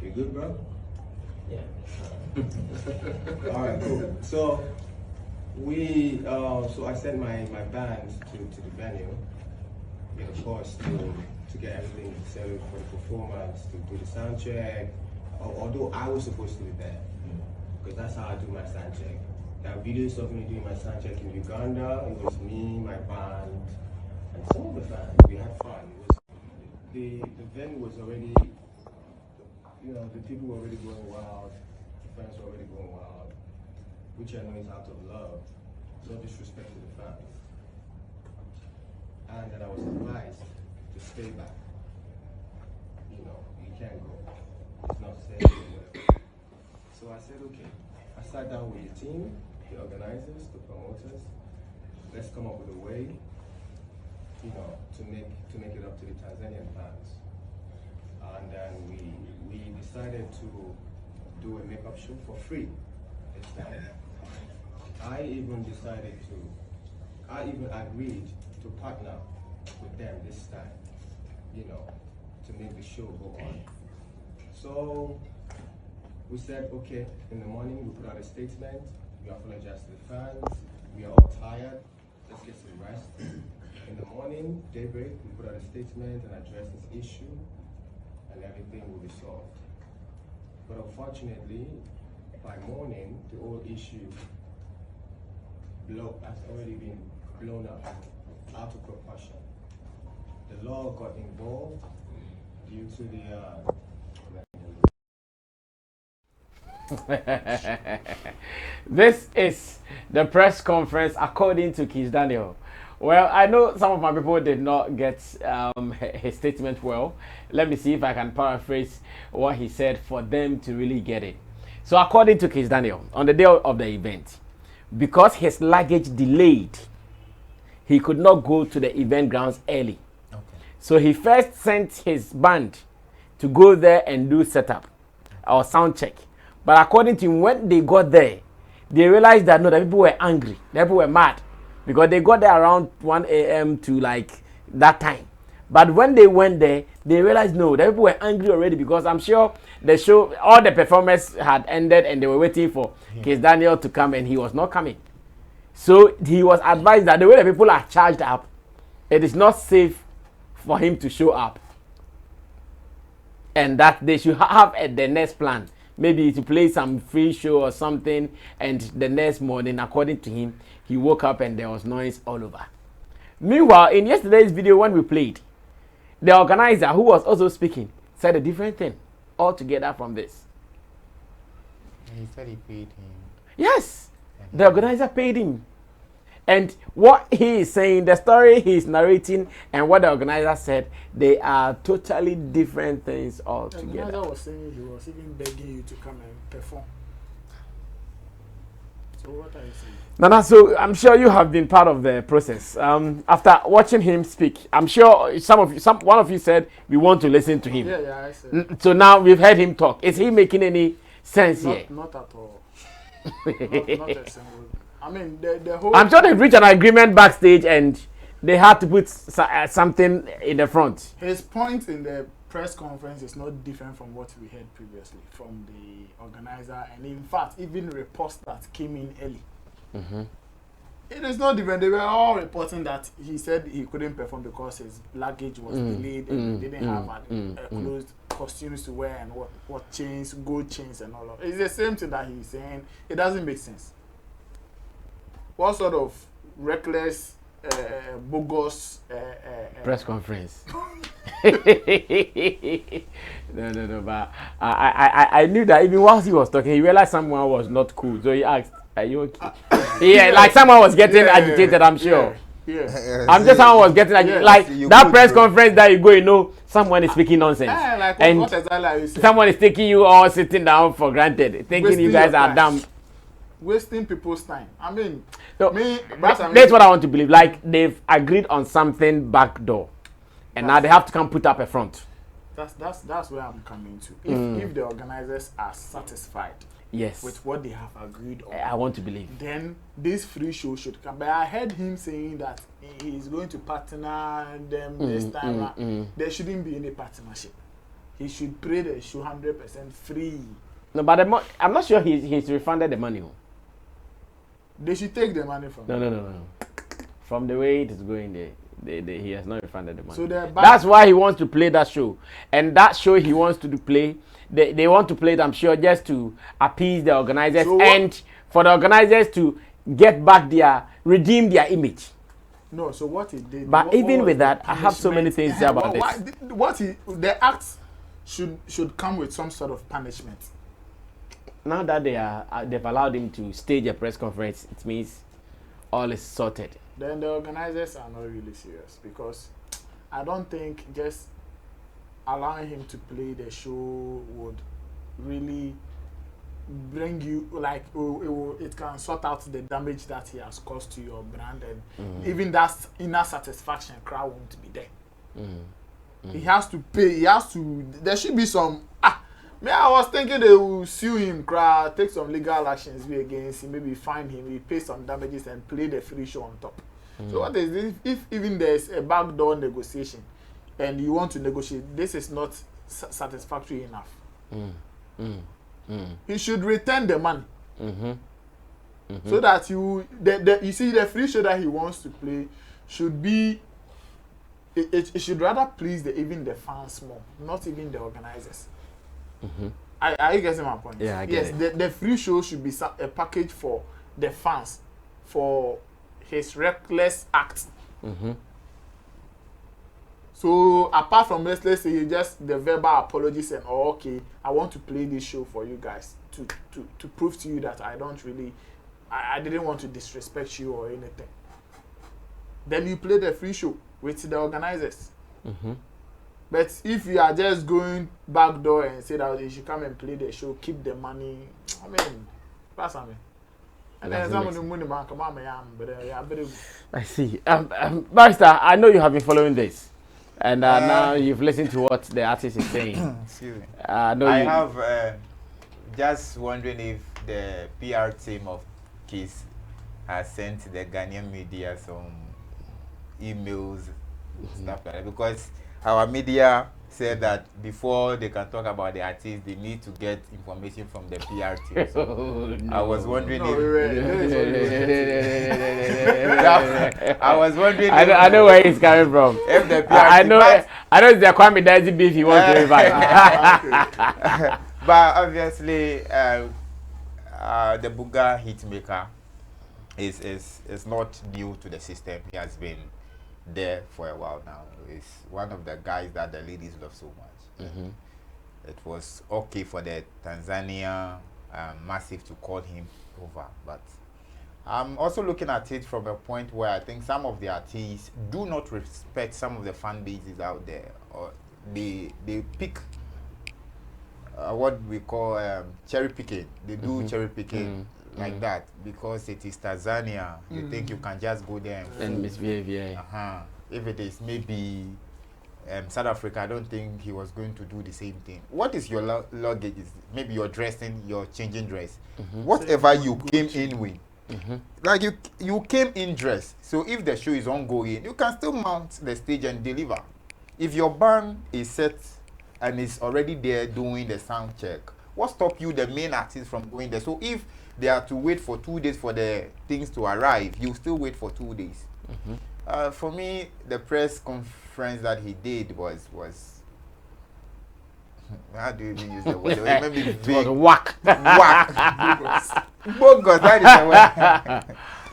You good, bro? Yeah. All right, cool. So so I sent my band to the venue, of course, to get everything set up for the performance, to do the sound check. Although I was supposed to be there, because that's how I do my sound check. There are videos of me doing my sound check in Uganda. It was me, my band, and some of the fans. We had fun. The venue was already, the people were already going wild. The fans were already going wild, which I know is out of love, no disrespect to the fans. And that I was advised to stay back. You can't go. It's not safe or whatever. So I said, okay. I sat down with the team, the organizers, the promoters. Let's come up with a way, to make it up to the Tanzanian fans. And then we decided to do a makeup show for free this time. I even agreed to partner with them this time, to make the show go on. So we said, okay, in the morning we put out a statement, we apologize to the fans, we are all tired, let's get some rest. In the morning, daybreak, we put out a statement and address this issue, and everything will be solved. But unfortunately, by morning, the whole issue has already been blown up, out of proportion. The law got involved due to This is the press conference according to Kizz Daniel. Well, I know some of my people did not get his statement well. Let me see if I can paraphrase what he said for them to really get it. So according to Kizz Daniel, on the day of the event, because his luggage delayed, he could not go to the event grounds early. Okay. So he first sent his band to go there and do setup or sound check. But according to him, when they got there, they realized that no, the people were angry. The people were mad because they got there around 1 a.m. to like that time. But when they went there, they realized no, the people were angry already because I'm sure the show, all the performers had ended and they were waiting for Kizz Daniel to come and he was not coming. So he was advised that the way the people are charged up, it is not safe for him to show up. And that they should have the next plan maybe to play some free show or something, and the next morning, according to him, he woke up and there was noise all over. Meanwhile, in yesterday's video when we played, the organizer, who was also speaking, said a different thing altogether from this. He said he paid him. Yes, the organizer paid him. And what he is saying, the story he is narrating, and what the organizer said, they are totally different things altogether. The organizer was saying he was even begging you to come and perform. So what are you saying? Nana, so I'm sure you have been part of the process. After watching him speak, I'm sure one of you said we want to listen to him. Yeah, I said. So now we've heard him talk. Is he making any sense here? Not at all. not a single. I mean, the whole. I'm sure they've reached an agreement backstage and they had to put something in the front. His point in the press conference is not different from what we heard previously from the organizer, and in fact, even reports that came in early. It is not different. They were all reporting that he said he couldn't perform because his luggage was delayed and he didn't have closed costumes to wear and what chains, gold chains and all of it. It's the same thing that he's saying. It doesn't make sense. What sort of reckless, bogus press conference? No. But I knew that even whilst he was talking, he realized someone was not cool. So he asked, "Are you okay?" Yeah, like someone was getting agitated. I'm sure. Yeah. I'm just someone was getting agitated. Like that press conference that you go, you know, someone is speaking nonsense, like and what exactly are you saying? someone is taking you all sitting down for granted, thinking Wasting you guys your are time. dumb. Wasting people's time. I mean, No, that's what I want to believe. Like they've agreed on something backdoor, and now they have to come put up a front. That's where I'm coming to. If the organizers are satisfied, yes, with what they have agreed on, I want to believe. Then this free show should come. But I heard him saying that he is going to partner them this time. There shouldn't be any partnership. He should play the show 100% free. No, but I'm not sure he's refunded the money. They should take the money from him. No. From the way it is going, he has not refunded the money. So that's why he wants to play that show. And that show he wants to play, they want to play it, I'm sure, just to appease the organizers and for the organizers to get back redeem their image. No, so what he did. But even with that, I have so many things to say about this. The act should come with some sort of punishment. Now that they've allowed him to stage a press conference, it means all is sorted. Then the organizers are not really serious because I don't think just allowing him to play the show would really bring you it can sort out the damage that he has caused to your brand, and even that inner satisfaction crowd won't be there. He has to pay. There should be some. I was thinking they will sue him, take some legal actions against him, maybe fine him, he pay some damages and play the free show on top. So what is this? If even there's a backdoor negotiation and you want to negotiate, this is not satisfactory enough. He should return the money. So that you see the free show that he wants to play should be it should rather please even the fans more, not even the organizers. Are you getting my point? Yeah, I get it. The free show should be a package for the fans for his reckless act. So apart from this, let's say just the verbal apologies and okay, I want to play this show for you guys to prove to you that I didn't want to disrespect you or anything. Then you play the free show with the organizers. But if you are just going backdoor and say that you should come and play the show, keep the money, I mean, that's what I mean. And then some of the money man come on, but I see. Barrister, I know you have been following this, and now you've listened to what the artist is saying. Excuse me. I have just wondering if the PR team of Kizz has sent the Ghanaian media some emails, stuff like that, because our media said that before they can talk about the artist, they need to get information from the PR team. So I was wondering I was wondering. I know where he's coming from. If the PR I know it's the Kwame Daisy beef he wants to revive. But obviously, the Booga hitmaker is not new to the system. He has been there for a while now. He's one of the guys that the ladies love so much. It was okay for the Tanzania massive to call him over, but I'm also looking at it from a point where I think some of the artists do not respect some of the fan bases out there, or they pick what we call cherry picking. They do cherry picking like that because it is Tanzania. You think you can just go there and misbehave, yeah. If it is maybe South Africa, I don't think he was going to do the same thing. What is your luggage? Maybe you're dressing, you're changing dress. Whatever you came in with. Like you came in dressed. So if the show is ongoing, you can still mount the stage and deliver. If your band is set and is already there doing the sound check, what stop you, the main artist, from going there? So if they are to wait for 2 days for the things to arrive, you still wait for 2 days. For me, the press conference that he did was how do you even use the word? Maybe it was whack. Bogus. That is the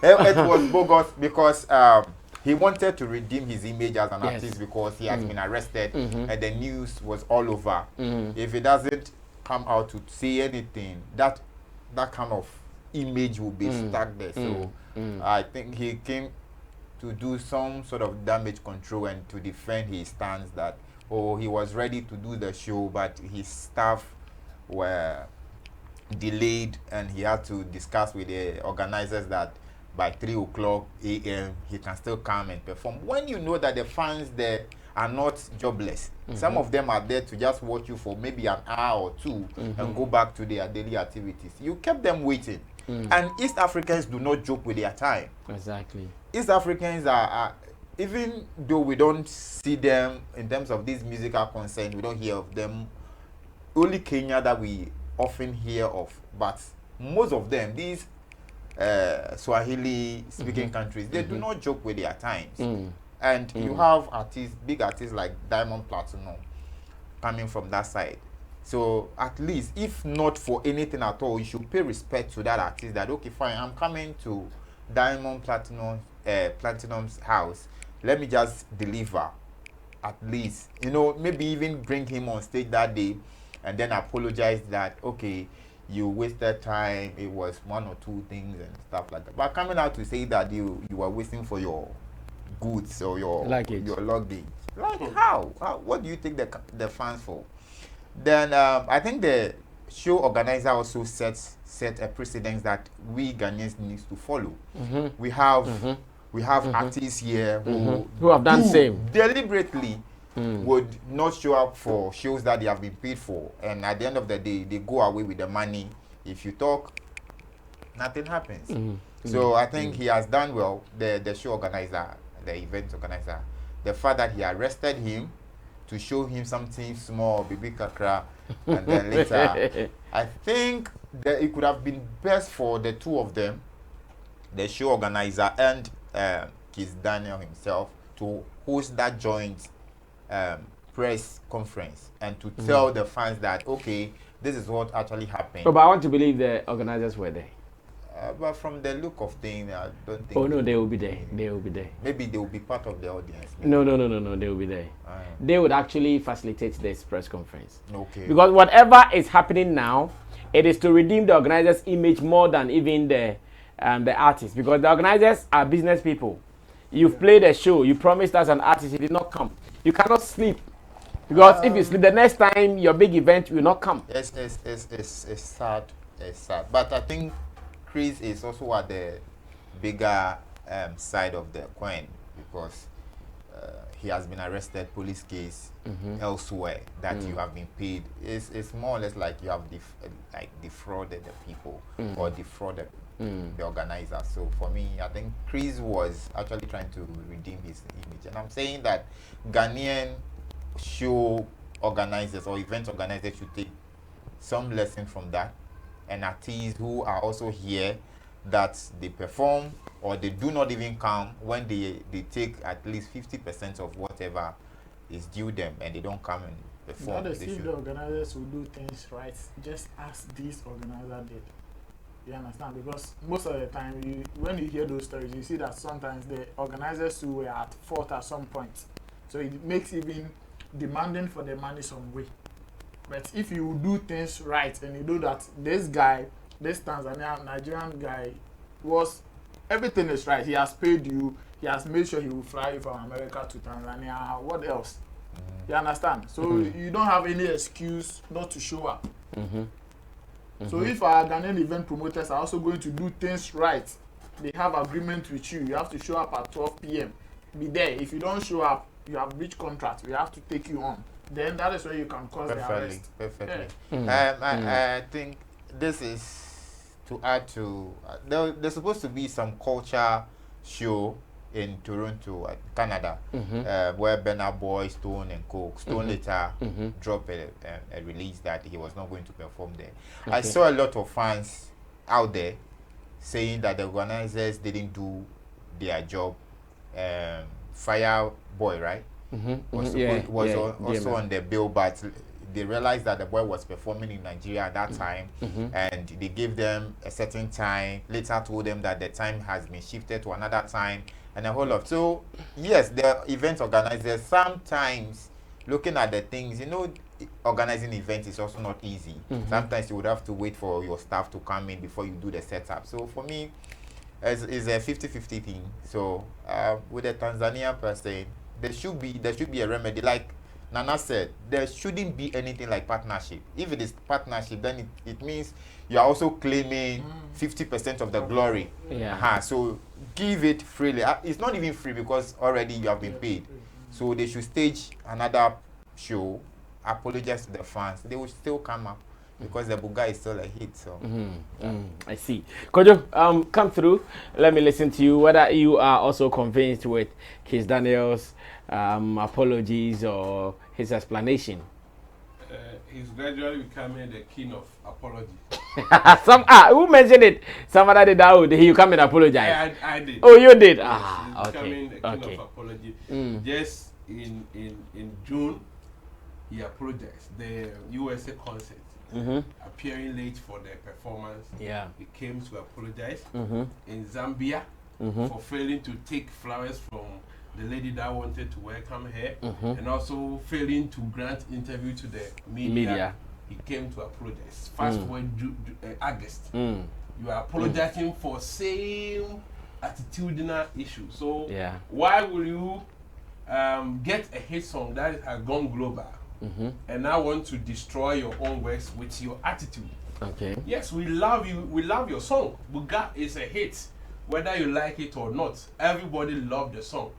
word. It was bogus because he wanted to redeem his image as an artist because he has been arrested and the news was all over. If he doesn't come out to say anything, that kind of image will be stuck there. So I think he came to do some sort of damage control and to defend his stance that he was ready to do the show, but his staff were delayed and he had to discuss with the organizers that by 3:00 a.m. he can still come and perform. When you know that the fans there are not jobless, some of them are there to just watch you for maybe an hour or two and go back to their daily activities. You kept them waiting. And East Africans do not joke with their time. Exactly. East Africans are even though we don't see them in terms of this musical concern, we don't hear of them. Only Kenya that we often hear of, but most of them, these Swahili speaking countries, they do not joke with their times. And you have artists, big artists like Diamond Platinum coming from that side. So at least, if not for anything at all, you should pay respect to that artist that, okay, fine, I'm coming to Diamond Platinum's house. Let me just deliver, at least. You know, maybe even bring him on stage that day and then apologize that, okay, you wasted time, it was 1 or 2 things and stuff like that. But coming out to say that you were waiting for your goods or your luggage. Like how? What do you take the fans for? Then I think the show organizer also set a precedence that we Ghanaians need to follow. We have artists here who have done the same deliberately. Would not show up for shows that they have been paid for, and at the end of the day they go away with the money. If you talk, nothing happens. So I think he has done well, the show organizer, the event organizer. The fact that he arrested him to show him something small, baby kakra, and then later I think that it could have been best for the two of them, the show organizer and Kizz Daniel himself, to host that joint press conference and to tell the fans that, okay, this is what actually happened. But I want to believe the organizers were there. But from the look of things, I don't think. Oh no, they will be there. They will be there. Maybe they will be part of the audience. Maybe. No. They will be there. They would actually facilitate this press conference. Okay. Because whatever is happening now, it is to redeem the organizers' image more than even the artists. Because the organizers are business people. You've played a show. You promised us an artist. He did not come. You cannot sleep. Because if you sleep, the next time your big event will not come. It's sad. It's sad. But I think Kizz is also at the bigger side of the coin, because he has been arrested, police case elsewhere that you have been paid. It's more or less like you have defrauded the people or defrauded the organizer. So for me, I think Kizz was actually trying to redeem his image, and I'm saying that Ghanaian show organizers or event organizers should take some lesson from that, and artists who are also here, that they perform or they do not even come, when they take at least 50% of whatever is due them and they don't come and perform. Not if the organizers will do things right, just as these organizers did. You understand? Because most of the time, when you hear those stories, you see that sometimes the organizers who were at fault at some point. So it makes even demanding for the money some way. But if you do things right and you know that this guy, this Nigerian guy, everything is right. He has paid you. He has made sure he will fly you from America to Tanzania. What else? You understand? So you don't have any excuse not to show up. So if our Ghanaian event promoters are also going to do things right, they have agreement with you. You have to show up at 12 p.m. Be there. If you don't show up, you have breach contract. We have to take you on. Then that is where you can cause the arrest. Perfectly. I think this is to add to. There's supposed to be some culture show in Toronto, Canada, where Bernard Boy, Stone and Coke. Stone later dropped a release that he was not going to perform there. I saw a lot of fans out there saying that the organizers didn't do their job. Fireboy, right? Was also on the bill, but they realized that the boy was performing in Nigeria at that time, and they gave them a certain time. Later told them that the time has been shifted to another time, and a whole lot. So yes, the event organizers sometimes looking at the things, organizing events is also not easy. Sometimes you would have to wait for your staff to come in before you do the setup. So for me, it's a 50-50 thing. So with the Tanzania person, there should be a remedy. Like Nana said, there shouldn't be anything like partnership. If it is partnership, then it means you are also claiming 50% of the glory. So give it freely. It's not even free because already you have been paid. So they should stage another show, apologize to the fans. They will still come up because the Buga is still a hit. So I see. Kojo, come through. Let me listen to you. Whether you are also convinced with Kizz Daniel's apologies or his explanation. He's gradually becoming the king of apology. Who mentioned it? Somebody did that. Did you come and apologize? I did. Oh, you did. He's becoming the king of apology. Just in June, he apologized. The USA concert, appearing late for the performance. He came to apologize. In Zambia, for failing to take flowers from the lady that wanted to welcome her, and also failing to grant interview to the media. He came to apologize. Fast forward August. You are apologizing for same attitudinal issue. So why will you get a hit song that has gone global and now want to destroy your own works with your attitude? Yes, we love you. We love your song. Buga is a hit, whether you like it or not. Everybody loved the song.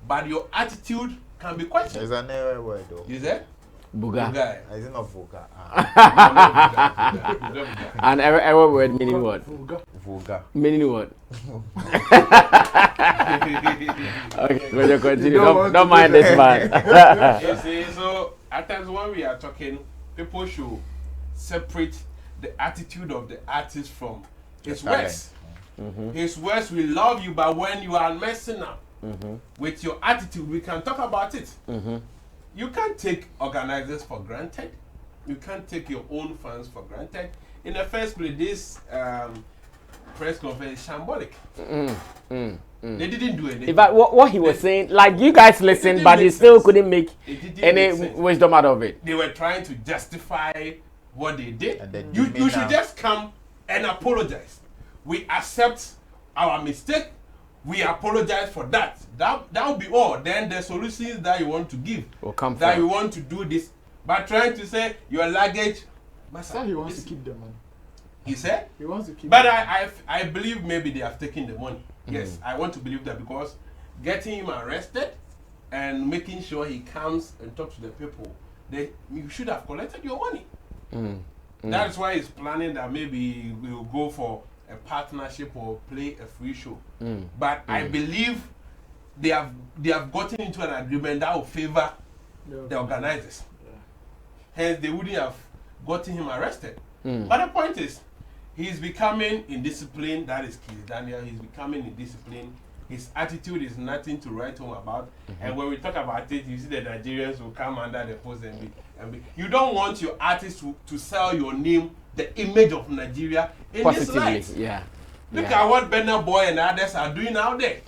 But your attitude can be questioned. There's an error word though. You said? Buga. Is it not Vuga? An error word meaning what? Vuga. Meaning what? Okay, we'll continue. Don't mind this man. You see, so at times when we are talking, people should separate the attitude of the artist from his words. His words will love you, but when you are messing up with your attitude, we can talk about it. You can't take organizers for granted. You can't take your own fans for granted. In the first place, this press conference is shambolic. They didn't do anything. In fact, what he was saying, like you guys listened, but he still couldn't make any wisdom out of it. They were trying to justify what they did. You should just come and apologize. We accept our mistake. We apologize for that. That will be all. Then the solutions that you want to give, will come that you want to do this, but trying to say your luggage. He wants to keep the money. He said he wants to keep. But I believe maybe they have taken the money. Yes, I want to believe that because getting him arrested and making sure he comes and talks to the people, you should have collected your money. That's why he's planning that maybe we'll go for a partnership or play a free show. But I believe they have gotten into an agreement that will favor the organizers. Hence, they wouldn't have gotten him arrested. But the point is, he's becoming indisciplined. That is Kizz Daniel. He's becoming indisciplined. His attitude is nothing to write home about. And when we talk about it, you see the Nigerians will come under the post and be You don't want your artist to sell your name, the image of Nigeria in this light. Yeah. Look at what Burna Boy and others are doing out there.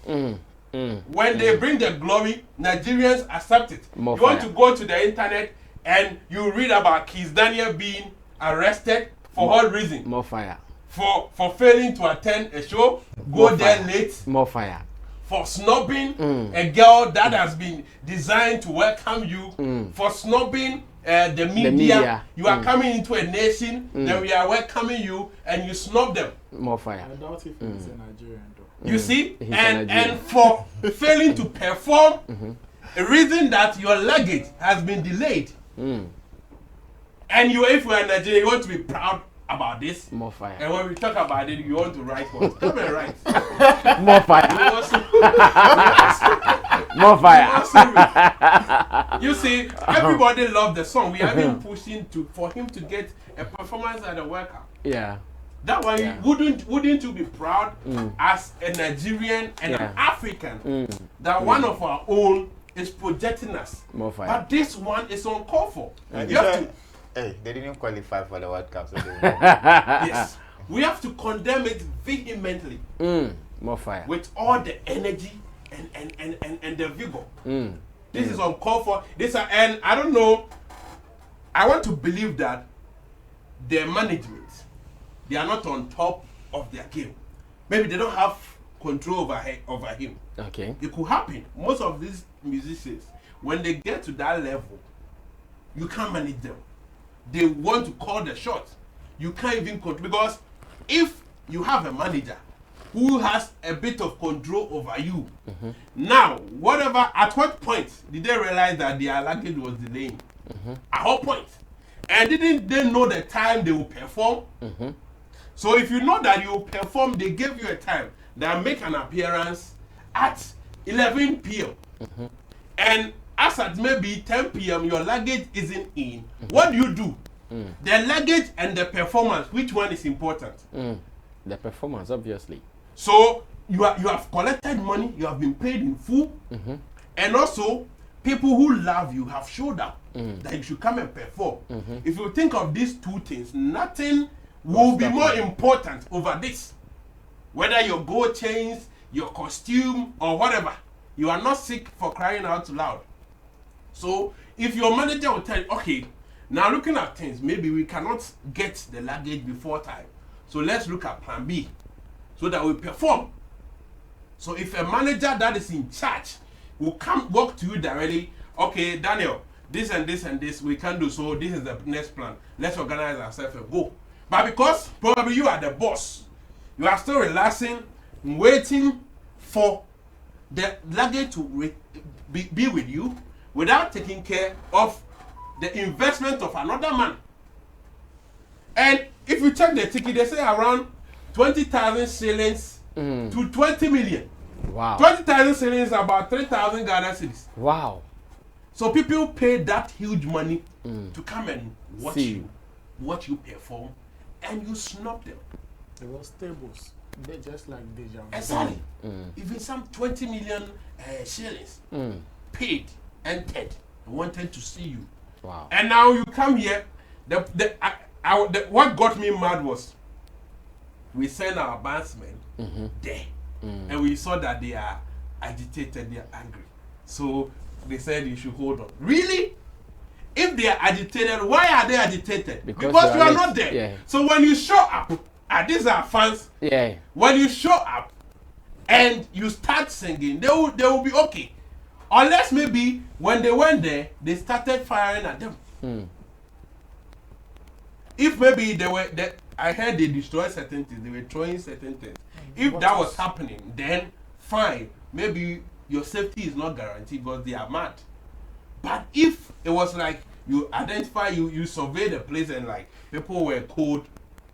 When they bring the glory, Nigerians accept it. You want to go to the internet and you read about Kizz Daniel being arrested for what reason? More fire. For failing to attend a show, go there late. More fire. For snubbing a girl that has been designed to welcome you. For snubbing the media. You are coming into a nation, then we are welcoming you, and you snub them. More fire. I doubt if he's a Nigerian though. You see? And for failing to perform, a reason that your luggage has been delayed. And if you are Nigerian, you want to be proud about this. More fire. And when we talk about it, you want to write what? Come and write. More fire. More fire. You see, everybody loved the song. We have been pushing for him to get a performance at the World Cup. Yeah. That one, wouldn't you be proud as a Nigerian and an African that one of our own is projecting us? More fire. But this one is uncalled for. Hey, they didn't qualify for the World Cup, so they yes, we have to condemn it vehemently. More fire. With all the energy and the vigor. This is uncalled for. And I don't know. I want to believe that their management, they are not on top of their game. Maybe they don't have control over him. Okay. It could happen. Most of these musicians, when they get to that level, you can't manage them. They want to call the shots. You can't even control, because if you have a manager who has a bit of control over you, now at what point did they realize that their luggage was delaying? At what point? And didn't they know the time they will perform? So if you know that you will perform, they gave you a time that make an appearance at 11 p.m. And as at maybe 10 p.m. your luggage isn't in. What do? The luggage and the performance, which one is important? The performance, obviously. So you have collected money, you have been paid in full, and also people who love you have showed up that you should come and perform. If you think of these two things, nothing will be more important over this. Whether your gold chains, your costume, or whatever, you are not sick for crying out loud. So if your manager will tell you, okay, now looking at things, maybe we cannot get the luggage before time, so let's look at plan B so that we perform. So if a manager that is in charge will come walk to you directly, okay, Daniel, this and this and this we can do, so this is the next plan, let's organize ourselves and go. But because probably you are the boss, you are still relaxing, waiting for the luggage to be with you without taking care of the investment of another man. And if you check the ticket, they say around 20,000 shillings to 20 million. Wow. 20,000 shillings is about 3,000 Ghana cedis. Wow. So people pay that huge money to come and watch you perform, and you snub them. They were stables. They're just like Deja Vu. Exactly. Even some 20 million shillings paid, entered, and wanted to see you. Wow. And now you come here. What got me mad was we sent our bandsmen there, and we saw that they are agitated, they are angry. So they said you should hold on. Really? If they are agitated, why are they agitated? Because you are not there. Yeah. So when you show up, and these are fans. Yeah. When you show up and you start singing, they will be okay. Unless maybe when they went there, they started firing at them. If maybe I heard they destroyed certain things, they were throwing certain things. If that was happening, then fine. Maybe your safety is not guaranteed because they are mad. But if it was like you identify, you survey the place and like people were cold,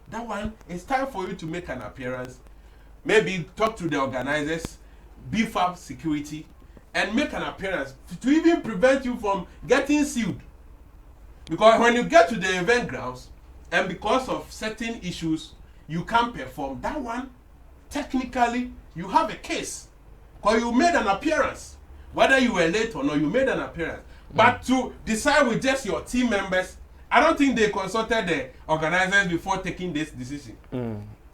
that one, it's time for you to make an appearance. Maybe talk to the organizers, beef up security, and make an appearance to even prevent you from getting sued. Because when you get to the event grounds, and because of certain issues, you can't perform, that one, technically, you have a case. Because you made an appearance. Whether you were late or not, you made an appearance. But to decide with just your team members, I don't think they consulted the organizers before taking this decision.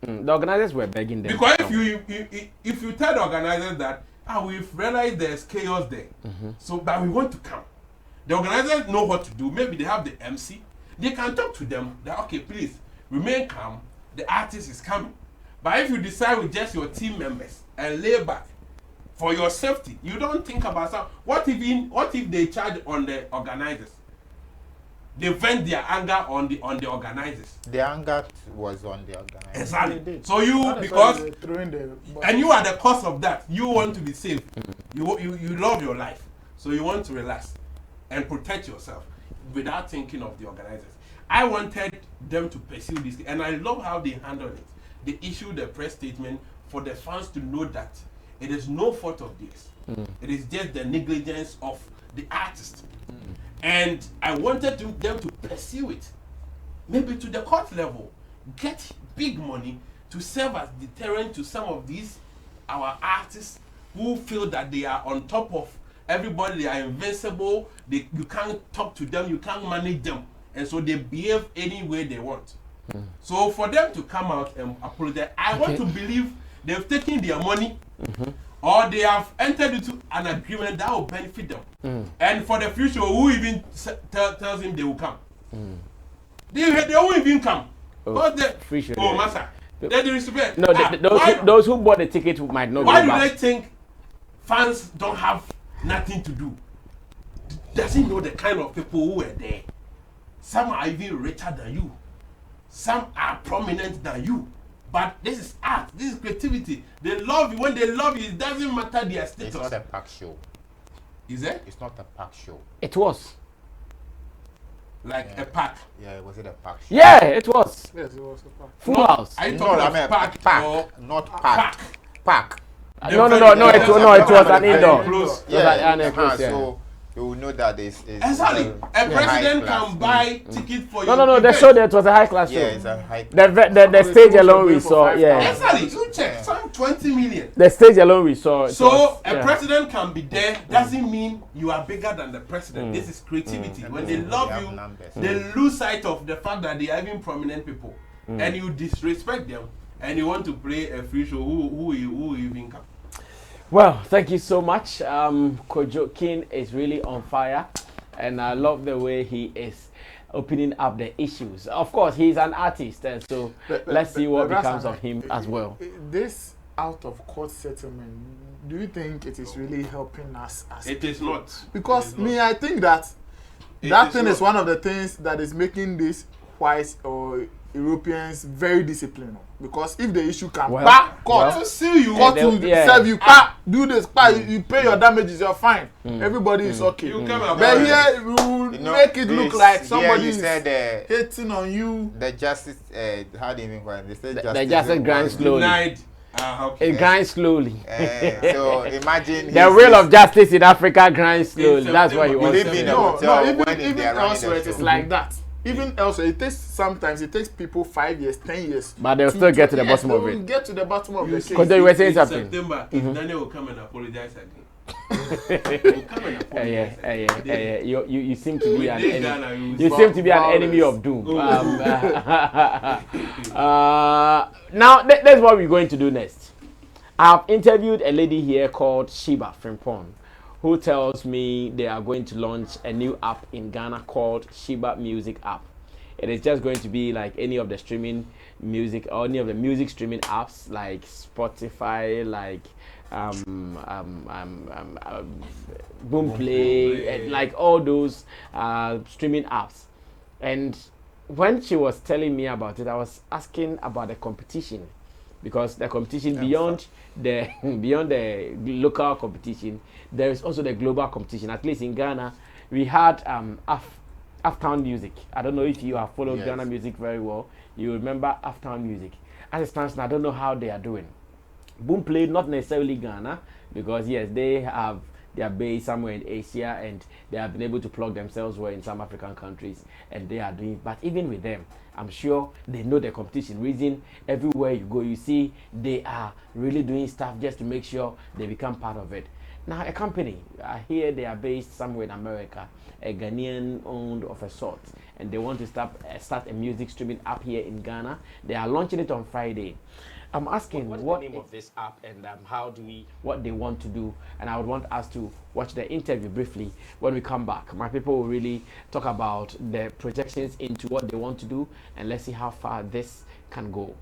The organizers were begging them. Because if you tell the organizers that we've realized there's chaos there, so but we want to come, the organizers know what to do. Maybe they have the MC. They can talk to them that okay, please remain calm. The artist is coming. But if you decide with just your team members and lay back for your safety, you don't think about some. What if they charge on the organizers? They vent their anger on the organizers. The anger was on the organizers. Exactly. So you because and you are the cause of that. You want to be safe. You love your life, so you want to relax and protect yourself without thinking of the organizers. I wanted them to pursue this, and I love how they handled it. They issued a press statement for the fans to know that it is no fault of theirs. It is just the negligence of the artist. And I wanted them to pursue it, maybe to the court level, get big money to serve as deterrent to some of our artists who feel that they are on top of everybody, they are invincible, you can't talk to them, you can't manage them, and so they behave any way they want. So for them to come out and apologize, I want to believe they've taken their money, or they have entered into an agreement that will benefit them. And for the future, who even tells him they will come? They won't even come. Master, they respect. No, those who bought the ticket might not. Why do they think fans don't have nothing to do? Does he know the kind of people who were there? Some are even richer than you. Some are prominent than you. But this is art. This is creativity. They love you. When they love you, it doesn't matter their status. It's not a pack show. Is it? It's not a pack show. It was. Like a pack. Yeah, was it a pack show? Yeah, it was. Yes, it was a pack. Full house. Are you talking about pack or not pack? Pack. No, it was an indoor. Yeah, so you will know that it's exactly. A president can buy ticket for you. No, they showed that it was a high class show. Yeah, it's a high class. The stage alone we saw, yeah. Exactly. You check, some 20 million. The stage alone we saw. So a president can be there, doesn't mean you are bigger than the president. This is creativity. When they love you, they lose sight of the fact that they are even prominent people. And you disrespect them, and you want to play a free show, who even come? Well, thank you so much. Kojo King is really on fire, and I love the way he is opening up the issues. Of course, he's an artist, and so let's see what becomes of him as well. This out of court settlement, do you think it is really helping us? It is not. Because I think that thing is one of the things that is making these whites or Europeans very disciplined. Because if the issue comes, court to sue you, court to serve you, do this, you pay your damages, you're fine. Everybody is okay. But here, you make it look like somebody is hating on you. The justice, how do you mean? The justice grinds slowly. It grinds slowly. So imagine the will of justice in Africa grinds slowly. That's why he wants to. Even elsewhere it is like that. Even elsewhere, sometimes it takes people 5 years, 10 years. But they'll still get to the bottom of it. Get to the bottom of the case. Because they were saying something. September, Daniel will come and apologize again. You seem to be an enemy. You seem to be an enemy of doom. Now, that's what we're going to do next. I've interviewed a lady here called Sheba Frimpong, who tells me they are going to launch a new app in Ghana called Sheba Music App. It is just going to be like any of the streaming music or any of the music streaming apps like Spotify, like Boomplay, and like all those streaming apps. And when she was telling me about it, I was asking about the competition, because the competition beyond the local competition, there is also the global competition. At least in Ghana, we had Aftown Music. I don't know if you have followed Ghana music very well. You remember Aftown Music. As it stands now, I don't know how they are doing. Boomplay, not necessarily Ghana, because yes, they have their base somewhere in Asia, and they have been able to plug themselves well in some African countries, and they are doing. But even with them, I'm sure they know the competition. Reason everywhere you go, you see they are really doing stuff just to make sure they become part of it. Now, a company, I hear they are based somewhere in America, a Ghanaian owned of a sort, and they want to start a music streaming app here in Ghana. They are launching it on Friday. I'm asking what the name of this app and what they want to do, and I would want us to watch the interview briefly. When we come back, my people will really talk about the projections into what they want to do, and let's see how far this can go.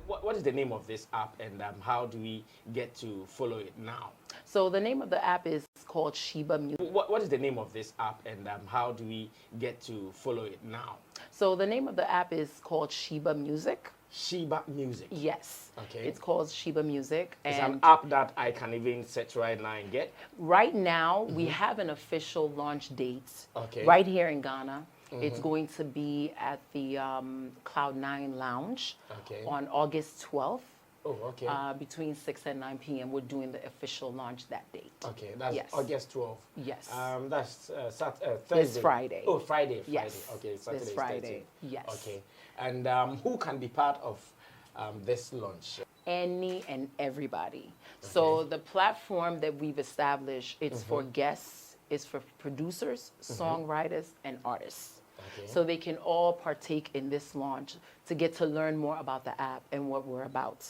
What is the name of this app, and how do we get to follow it now? So the name of the app is called Sheba Music. What is the name of this app, and how do we get to follow it now? So the name of the app is called Sheba Music. Sheba Music. Yes. Okay. It's called Sheba Music. It's an app that I can even search right now and get. Right now, we have an official launch date. Okay. Right here in Ghana. It's going to be at the Cloud9 Lounge on August 12th. Oh, okay. Between 6 and 9 p.m. We're doing the official launch that date. Okay, that's August 12th. Yes. That's Thursday. This Friday. Oh, Friday. Yes. Okay, Saturday. This Friday. 13th. Yes. Okay. And who can be part of this launch? Any and everybody. So the platform that we've established, it's for guests, it's for producers, songwriters, and artists. Okay. So they can all partake in this launch to get to learn more about the app and what we're about.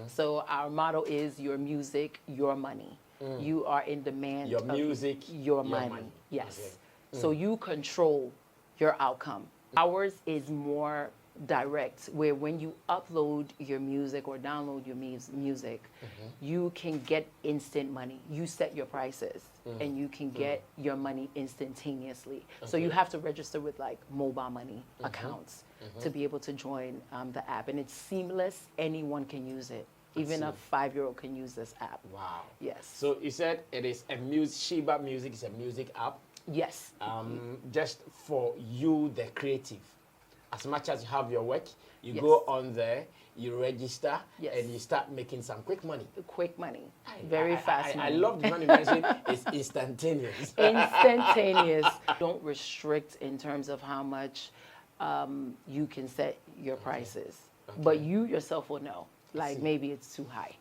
So our motto is your music, your money. You are in demand your of music, your money. Yes. Okay. So you control your outcome. Ours is more direct, where when you upload your music or download your music, you can get instant money. You set your prices and you can get your money instantaneously. So you have to register with like mobile money accounts to be able to join the app, and it's seamless. Anyone can use it. Even a 5-year-old can use this app. Wow. Yes. So you said it is a Sheba Music is a music app? Yes. Just for you, the creative. As much as you have your work, you go on there, you register, and you start making some quick money. Quick money. Very fast money. I love the one you mentioned. It's instantaneous. Instantaneous. Don't restrict in terms of how much you can set your prices. But you yourself will know. Like maybe it's too high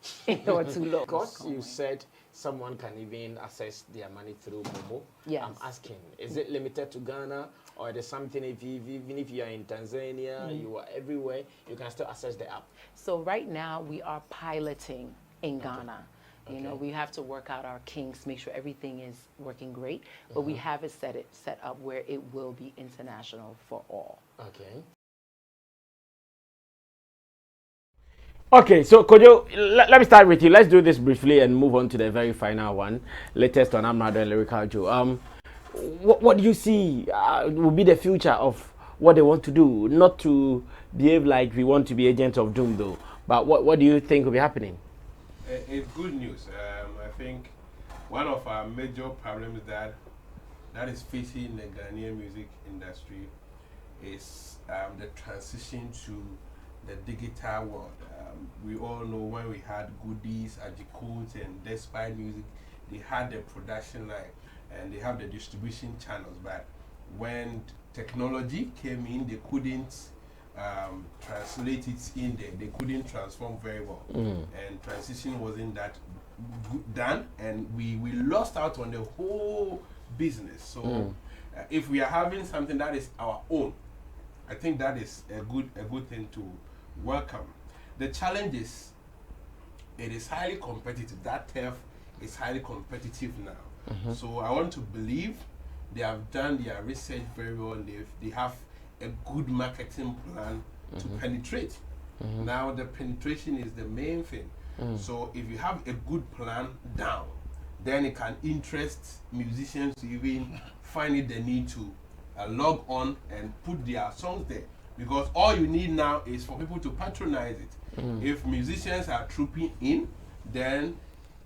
or too low. Because you said someone can even access their money through Momo. Yes. I'm asking, is it limited to Ghana, or is there something even if you are in Tanzania, you are everywhere, you can still access the app? So right now we are piloting in Ghana. You know, we have to work out our kinks, make sure everything is working great, but we have it set up where it will be international for all. Okay. Okay, so Kojo, let me start with you. Let's do this briefly and move on to the very final one, latest on Amerado and Lyrical Joe. What do you see will be the future of what they want to do? Not to behave like we want to be agents of doom, though, but what do you think will be happening? It's good news. I think one of our major problems that is facing the Ghanaian music industry is the transition to the digital world. We all know when we had goodies, Ajikodes, and Despite Music, they had the production line and they have the distribution channels. But when technology came in, they couldn't translate it in there. They couldn't transform very well. And transition wasn't that done, and we lost out on the whole business. So if we are having something that is our own, I think that is a good thing to welcome. The challenge is it is highly competitive. That turf is highly competitive now. So I want to believe they have done their research very well. They have a good marketing plan to penetrate. Now the penetration is the main thing. So if you have a good plan down, then it can interest musicians to even find it the need to log on and put their songs there. Because all you need now is for people to patronize it. If musicians are trooping in, then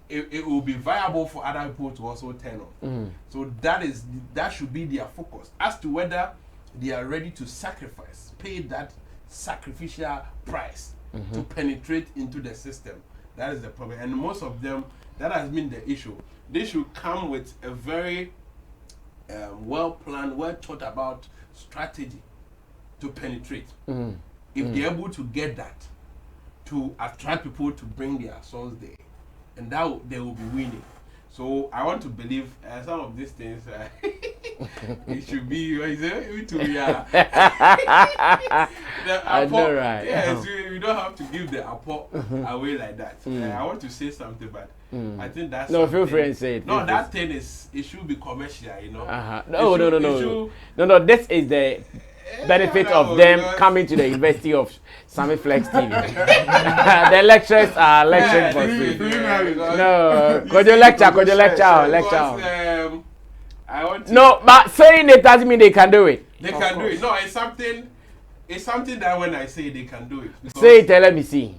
it will be viable for other people to also turn on. So that should be their focus. As to whether they are ready to sacrifice, pay that sacrificial price to penetrate into the system. That is the problem. And most of them, that has been the issue. They should come with a very well-planned, well-thought about strategy to penetrate. If they're able to get that, to attract people to bring their songs there, and that they will be winning. So I want to believe some of these things. It should be. What is it? To be. I know, right? Yes, we don't have to give the apple away like that. I want to say something, but I think that's no. Feel free and say it. No, that thing is. It should be commercial, you know. No. This is the benefit of them coming to the University of Sammy Flex TV. The lecturers are lecturing for free. No, could you lecture? I want to. No, but saying it doesn't mean they can do it. They can do it. No, it's something. It's something that when I say they can do it. Say it, let me see.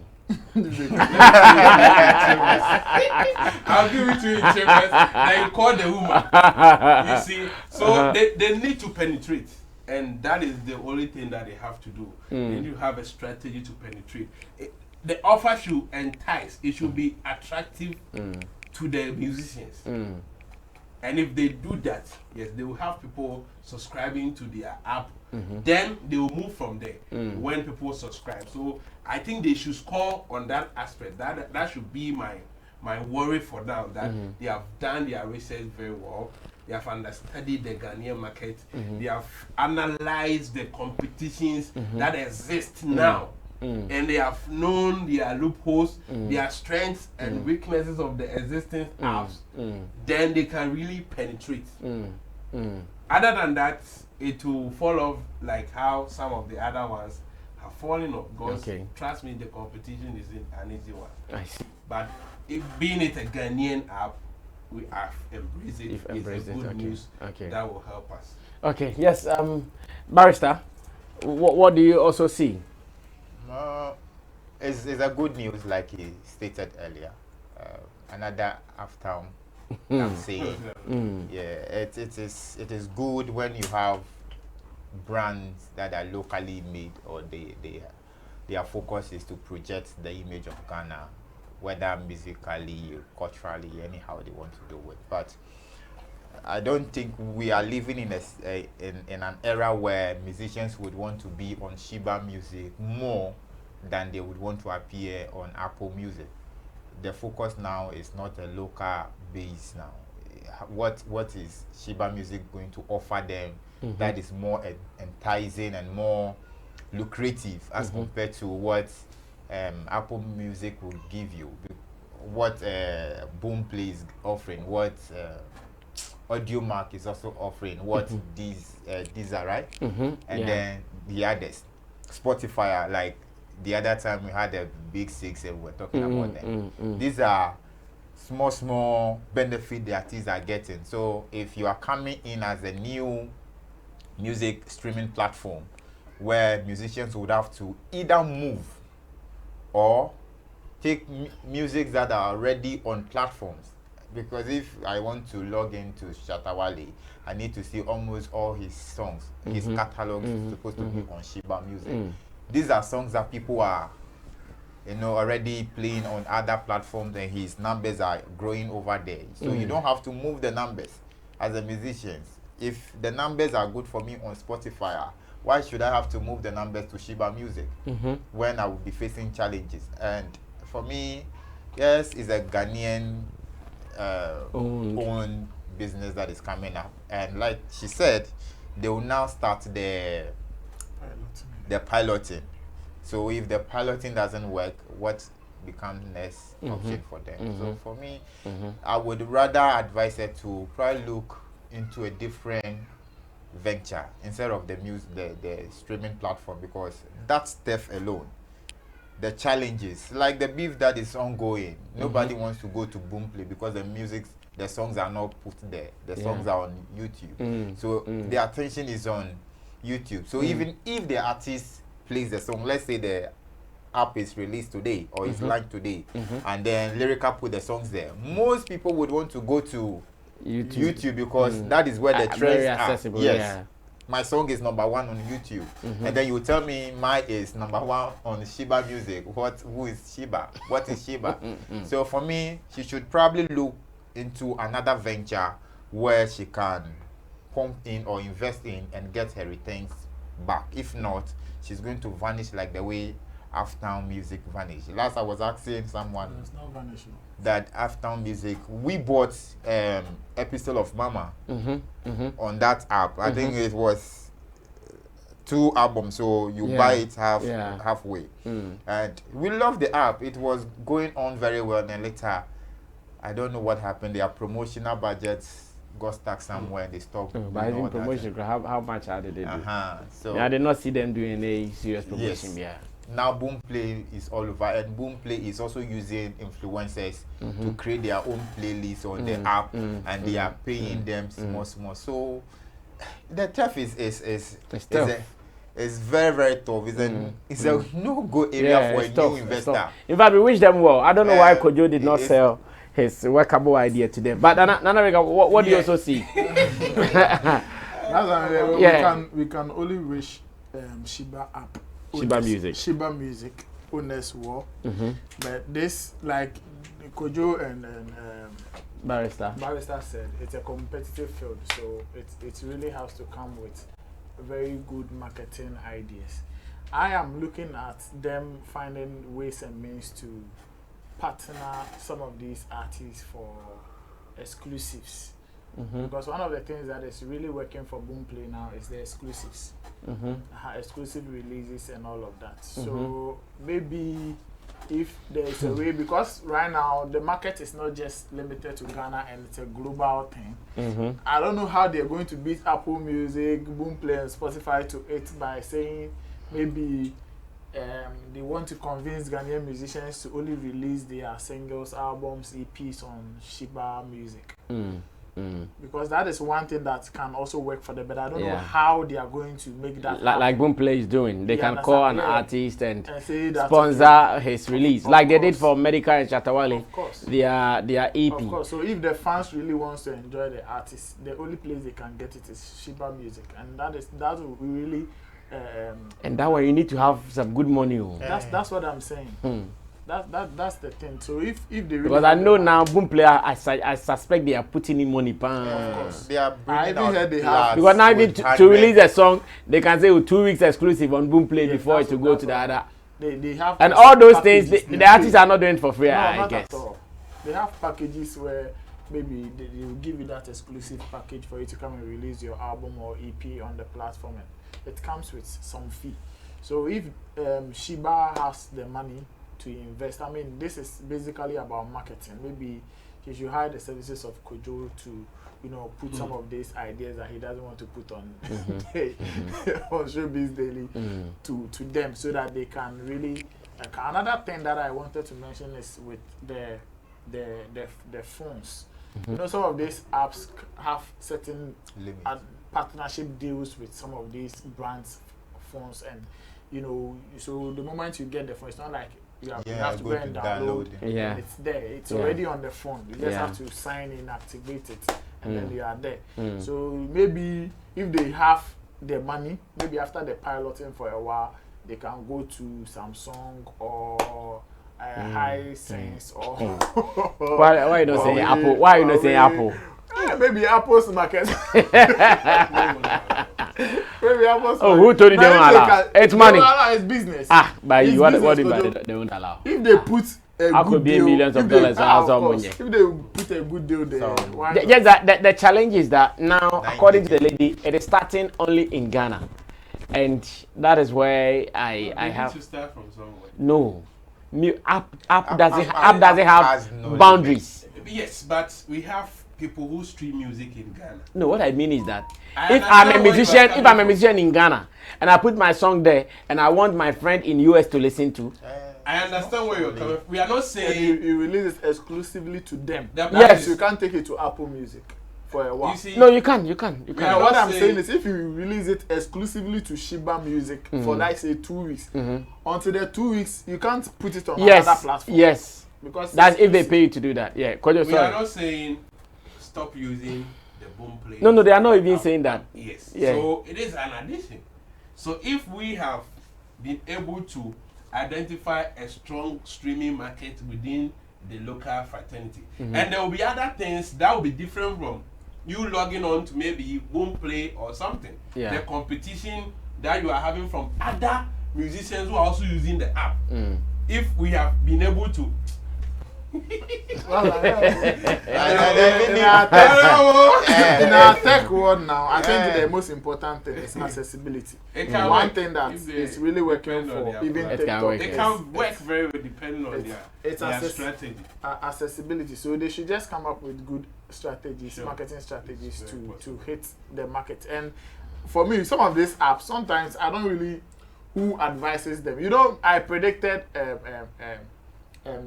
I'll give it to you in chambers. Then you call the woman. You see, so they need to penetrate, and that is the only thing that they have to do. They need to have a strategy to penetrate. The offer should entice. It should be attractive to the musicians. And if they do that, yes, they will have people subscribing to their app. Then they will move from there when people subscribe. So I think they should score on that aspect. That should be my worry for now. That they have done their research very well. They have understood the Ghanaian market. They have analyzed the competitions that exist now. And they have known their loopholes, their strengths and weaknesses of the existing apps. Then they can really penetrate. Other than that, it will fall off like how some of the other ones have fallen off. Because trust me, the competition isn't an easy one. I see. But being it a Ghanaian app, we have embraced it. It's a good news that will help us. Okay. Yes. Barrister, what do you also see? It's a good news, like he stated earlier. Another after I'm saying, it is good when you have brands that are locally made, or their focus is to project the image of Ghana, whether musically, culturally, anyhow they want to do it. But I don't think we are living in an era where musicians would want to be on Sheba Music more than they would want to appear on Apple Music. The focus now is not a local base now. What is Sheba Music going to offer them that is more enticing and more lucrative as compared to what Apple Music will give you? What Boomplay is offering? What AudioMark is also offering? What these are, right? And then the others, Spotify, like the other time we had a big six and we're talking about them. These are small benefit the artists are getting. So if you are coming in as a new music streaming platform where musicians would have to either move or take music that are already on platforms, because if I want to log into Shatawale, I need to see almost all his songs. His catalog is supposed to be on Sheba Music. These are songs that people are, already playing on other platforms, and his numbers are growing over there. So you don't have to move the numbers as a musician. If the numbers are good for me on Spotify, why should I have to move the numbers to Sheba Music when I will be facing challenges? And for me, yes, it's a Ghanaian own business that is coming up. And like she said, they will now start the piloting. So if the piloting doesn't work, what becomes next option for them? So for me, I would rather advise her to probably look into a different venture instead of the streaming platform, because that stuff alone, the challenges, like the beef that is ongoing, nobody wants to go to Boomplay because the songs are not put there. The songs are on YouTube. So the attention is on YouTube. So even if the artist plays the song, let's say the app is released today or is launched today, and then Lyrical put the songs there, most people would want to go to YouTube because that is where the trends are. Yes. My song is #1 on YouTube, and then you tell me mine is #1 on Sheba Music. Who is Sheba? What is Sheba? So for me, she should probably look into another venture where she can pump in or invest in and get her returns back. If not, she's going to vanish like the way Aftown music vanished. Last I was asking someone It's not vanishing. that Aftown music, we bought episode of Mama on that app. I think it was 2 albums, so you buy it halfway. And we love the app. It was going on very well, and later I don't know what happened. Their promotional budgets got stuck somewhere. They stopped. By doing promotion, how much did they do? So I did not see them doing any serious promotion. Yes. Now Boomplay is all over, and Boomplay is also using influencers to create their own playlists on the app, and they are paying them small. So the tough is very, very tough. It's a no-go area for a new investor. In fact, we wish them well. I don't know why Kojo did not sell his workable idea to them. But Nana, what do you also see? We can only wish Shiba Music owners well. But this, like Kojo and Barrister said, it's a competitive field, so it really has to come with very good marketing ideas. I am looking at them finding ways and means to partner some of these artists for exclusives. Because one of the things that is really working for Boomplay now is the exclusives. Exclusive releases and all of that. So maybe if there's a way, because right now the market is not just limited to Ghana and it's a global thing. I don't know how they're going to beat Apple Music, Boomplay and Spotify to it by saying maybe they want to convince Ghanaian musicians to only release their singles, albums, EPs on Shiba Music. Because that is one thing that can also work for them, but I don't know how they are going to make that like Boomplay is doing. They can call an artist and sponsor his release, like they did for Medica and Chatawale. Of course. Their EP. Of course. So if the fans really wants to enjoy the artist, the only place they can get it is Shiba Music, and that will really. And that way you need to have some good money. That's what I'm saying. That's the thing. So if they really, because I know now Boomplay, I suspect they are putting in money. Of course, they are bringing out they have, because now even to release a song, they can say 2 weeks exclusive on Boomplay before it to go to the other. They have, and all those things the artists are not doing it for free. I guess at all. They have packages where maybe they will give you that exclusive package for you to come and release your album or EP on the platform, and it comes with some fee. So if Shiba has the money to invest, I mean, this is basically about marketing. Maybe he should hire the services of Kojo to, put some of these ideas that he doesn't want to put on on Showbiz Daily to them, so that they can really. Another thing that I wanted to mention is with the phones. Some of these apps have certain partnership deals with some of these brands phones, and so the moment you get the phone, it's not like you have to go and download it. And it's there, it's already on the phone. You just have to sign in, activate it, and then you are there. So maybe if they have the money, maybe after the piloting for a while, they can go to Samsung or Hisense or why you not saying Apple? Why you not saying Apple? Maybe Apple's market. Maybe Apple's market. Who told you they won't allow? It's money. It's business. But what do you mean they won't allow? If they put a good deal, millions of dollars. If they put a good deal there, why not? Yes, the challenge is that now, according to the lady, it is starting only in Ghana, and that is where I have to start from somewhere. No. App doesn't have boundaries. Yes, but we have people who stream music in Ghana. No, what I mean is that if I'm a musician in Ghana and I put my song there and I want my friend in US to listen to, I understand where you're coming from. We are not saying you release it exclusively to them. Yes, you can't take it to Apple Music for a while. No, you can. Yeah, what I'm saying is, if you release it exclusively to Shiba Music for like say 2 weeks, until the 2 weeks, you can't put it on another platform. Yes, because that's if they pay you to do that. Yeah, we are not saying stop using the Boomplay. No, they are not even saying that. Yes. Yeah. So it is an addition. So if we have been able to identify a strong streaming market within the local fraternity, and there will be other things that will be different from you logging on to maybe Boomplay or something. The competition that you are having from other musicians who are also using the app. If we have been able to. In our tech world now, I think the most important thing is accessibility. One thing that is really working for even TikTok. It can work very well depending on their strategy. Accessibility. So they should just come up with good strategies, marketing strategies to hit the market. And for me, some of these apps, sometimes I don't really who advises them. You know, I predicted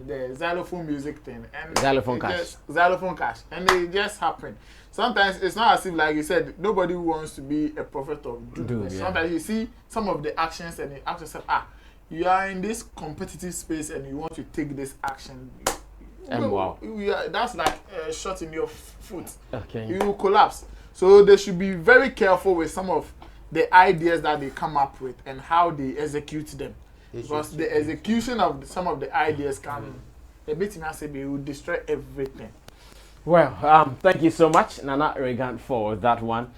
the xylophone music thing and xylophone cash, and it just happened. Sometimes it's not as if, like you said, nobody wants to be a prophet of doom. Sometimes you see some of the actions and you ask yourself, you are in this competitive space and you want to take this action. And wow, that's like a shot in your foot. Okay, you will collapse. So they should be very careful with some of the ideas that they come up with and how they execute them. Because the execution of some of the ideas can a bit it will destroy everything. Well, thank you so much, Nana Regan, for that one.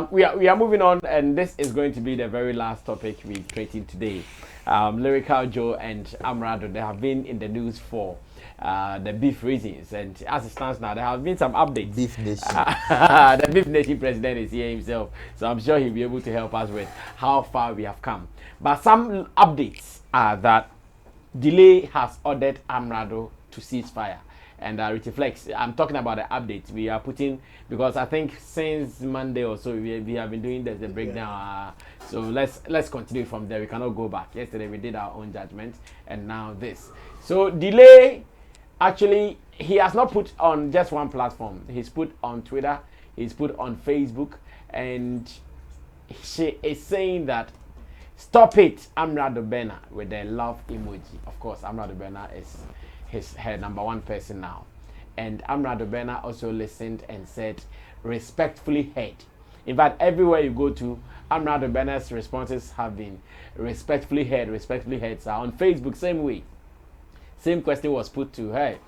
We are moving on, and this is going to be the very last topic we're creating today. Lyrical Joe and Amerado, they have been in the news for the beef reasons, and as it stands now, there have been some updates. Beef Nation. The Beef Nation president is here himself, so I'm sure he'll be able to help us with how far we have come. But some updates are that Delay has ordered Amerado to cease fire. And Flex, I'm talking about the updates we are putting, because I think since Monday or so we have been doing the breakdown. So let's continue from there. We cannot go back. Yesterday we did our own judgment, and now this. So Delay, actually, he has not put on just one platform. He's put on Twitter, he's put on Facebook, and she is saying that stop it, Amerado Bena, with the love emoji. Of course, Amerado Bena is her number one person now. And Amerado Bena also listened and said, respectfully heard. In fact, everywhere you go to, Amerado Bena's responses have been respectfully heard, respectfully heard. So on Facebook, same way. Same question was put to her,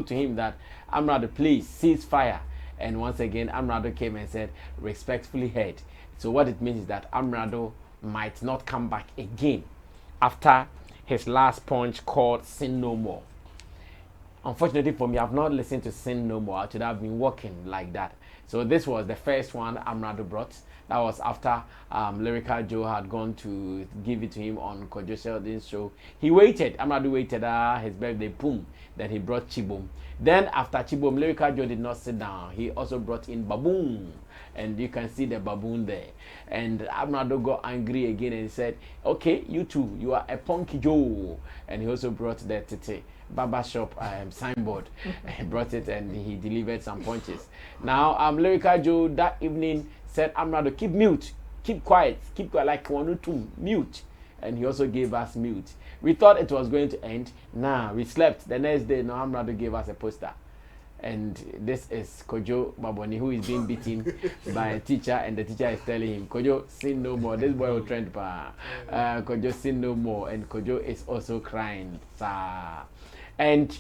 him that, Amerado, please cease fire. And once again, Amerado came and said, respectfully heard. So what it means is that Amerado might not come back again after his last punch called Sin No More. Unfortunately for me, I've not listened to Sin No More. I should have been working like that. So this was the first one Amerado brought. That was after Lyrical Joe had gone to give it to him on Kojo Sheldon's show. He waited. Amerado waited his birthday, boom. Then he brought Chibom. Then after Chibom, Lyrical Joe did not sit down. He also brought in Baboon. And you can see the baboon there. And Amerado got angry again and said, okay, you two, you are a punky Joe. And he also brought the Tete Baba Shop signboard. He brought it and he delivered some punches. Now, Lyrical Joe that evening said, Amerado, keep quiet, like 1 or 2, mute. And he also gave us mute. We thought it was going to end. Nah, we slept. The next day, now Amerado gave us a poster. And this is Kojo Baboni, who is being beaten by a teacher, and the teacher is telling him, Kojo, sin no more. This boy will trend pa. Kojo, sin no more. And Kojo is also crying. And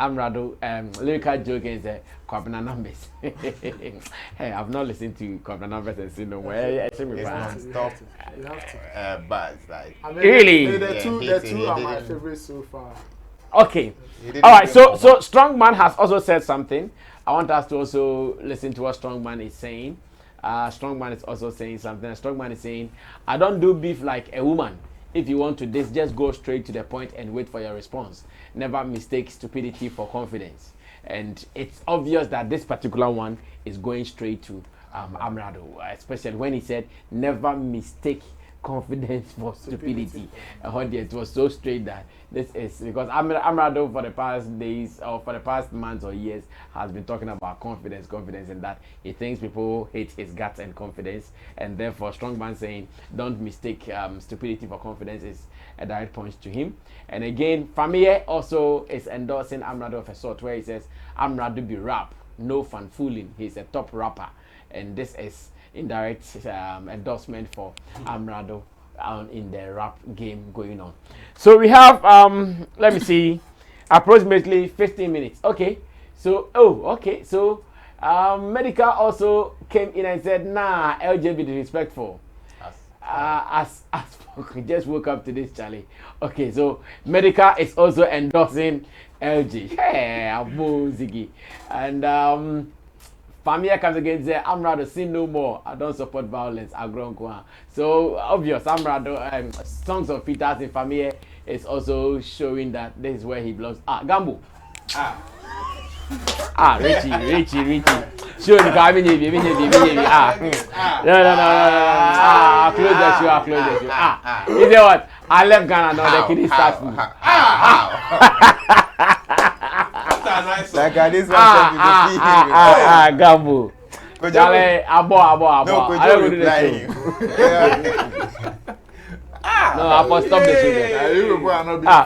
Amerado, Lyrical joke is Kwabena numbers. Hey, I've not listened to Kwabena numbers and sin no more. It's non-stop buzz. Like, I mean, really? The two are my favorites so far. Okay. All right. So Strongman has also said something. I want us to also listen to what Strongman is saying. Strongman is also saying something. Strongman is saying, I don't do beef like a woman. If you want to this, just go straight to the point and wait for your response. Never mistake stupidity for confidence. And it's obvious that this particular one is going straight to Amerado, especially when he said, never mistake confidence for stupidity. It was so straight that this is because Amerado for the past days or for the past months or years has been talking about confidence, and that he thinks people hate his guts and confidence, and therefore Strongman saying don't mistake stupidity for confidence is a direct punch to him. And again, Famille also is endorsing Amerado of a sort, where he says Amerado be rap, no fan fooling, he's a top rapper, and this is indirect endorsement for Amerado in the rap game going on. So we have let me see, approximately 15 minutes. Okay, so Medical also came in and said, nah, LJ be disrespectful. as just woke up to this, Charlie. Okay, so Medical is also endorsing LG. Hey, Abu Ziggy. And Famia comes again say, Amerado, sin no more. I don't support violence. I grown. So obvious, Amerado, Songs of Peters in Famia is also showing that this is where he belongs. Gambo. Richie. Show him coming here. No. I'll close the show. You know what? I left Ghana now. The kiddies start food. Like this one. Gambo. Charlie, abo. I don't go to the show. No, I must stop the show.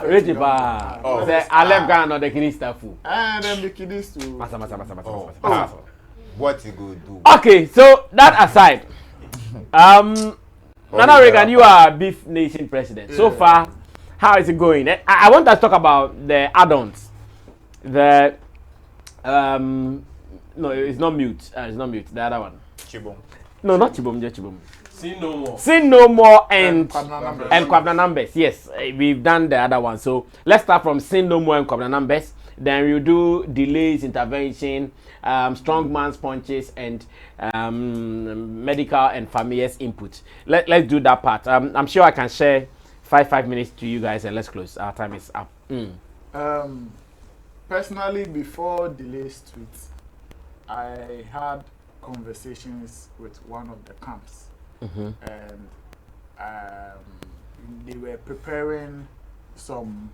Richie, say I left Ghana now. The kiddies start food. And then the kiddies too. What you go do? Okay, so that aside, Nana Reagan, you are Beef Nation president. So far, how is it going? I want us to talk about the add-ons. The no, it's not mute. It's not mute. The other one. Chibom. No, not Chibom. Just Chibom. Sin no more and Kwabna numbers. Yes, we've done the other one. So let's start from Sin no more and Kwabna numbers. Then we'll do delays, intervention, strong man's punches, and Medical and Famia's input. Let's do that part. I'm sure I can share 5 minutes to you guys, and let's close. Our time is up. Personally, before delays tweets, I had conversations with one of the camps, and they were preparing some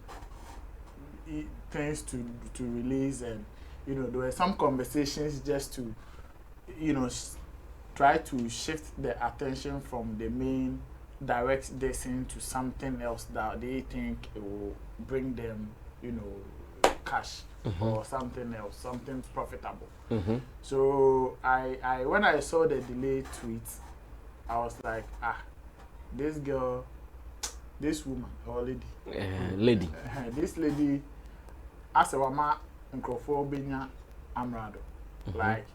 things to release, and there were some conversations just to try to shift the attention from the main direct destination to something else that they think it will bring them cash or something else, something profitable. So I when I saw the delay tweets, I was like, this girl, this woman or lady, this lady, as a woman, Akuapem Amerado, like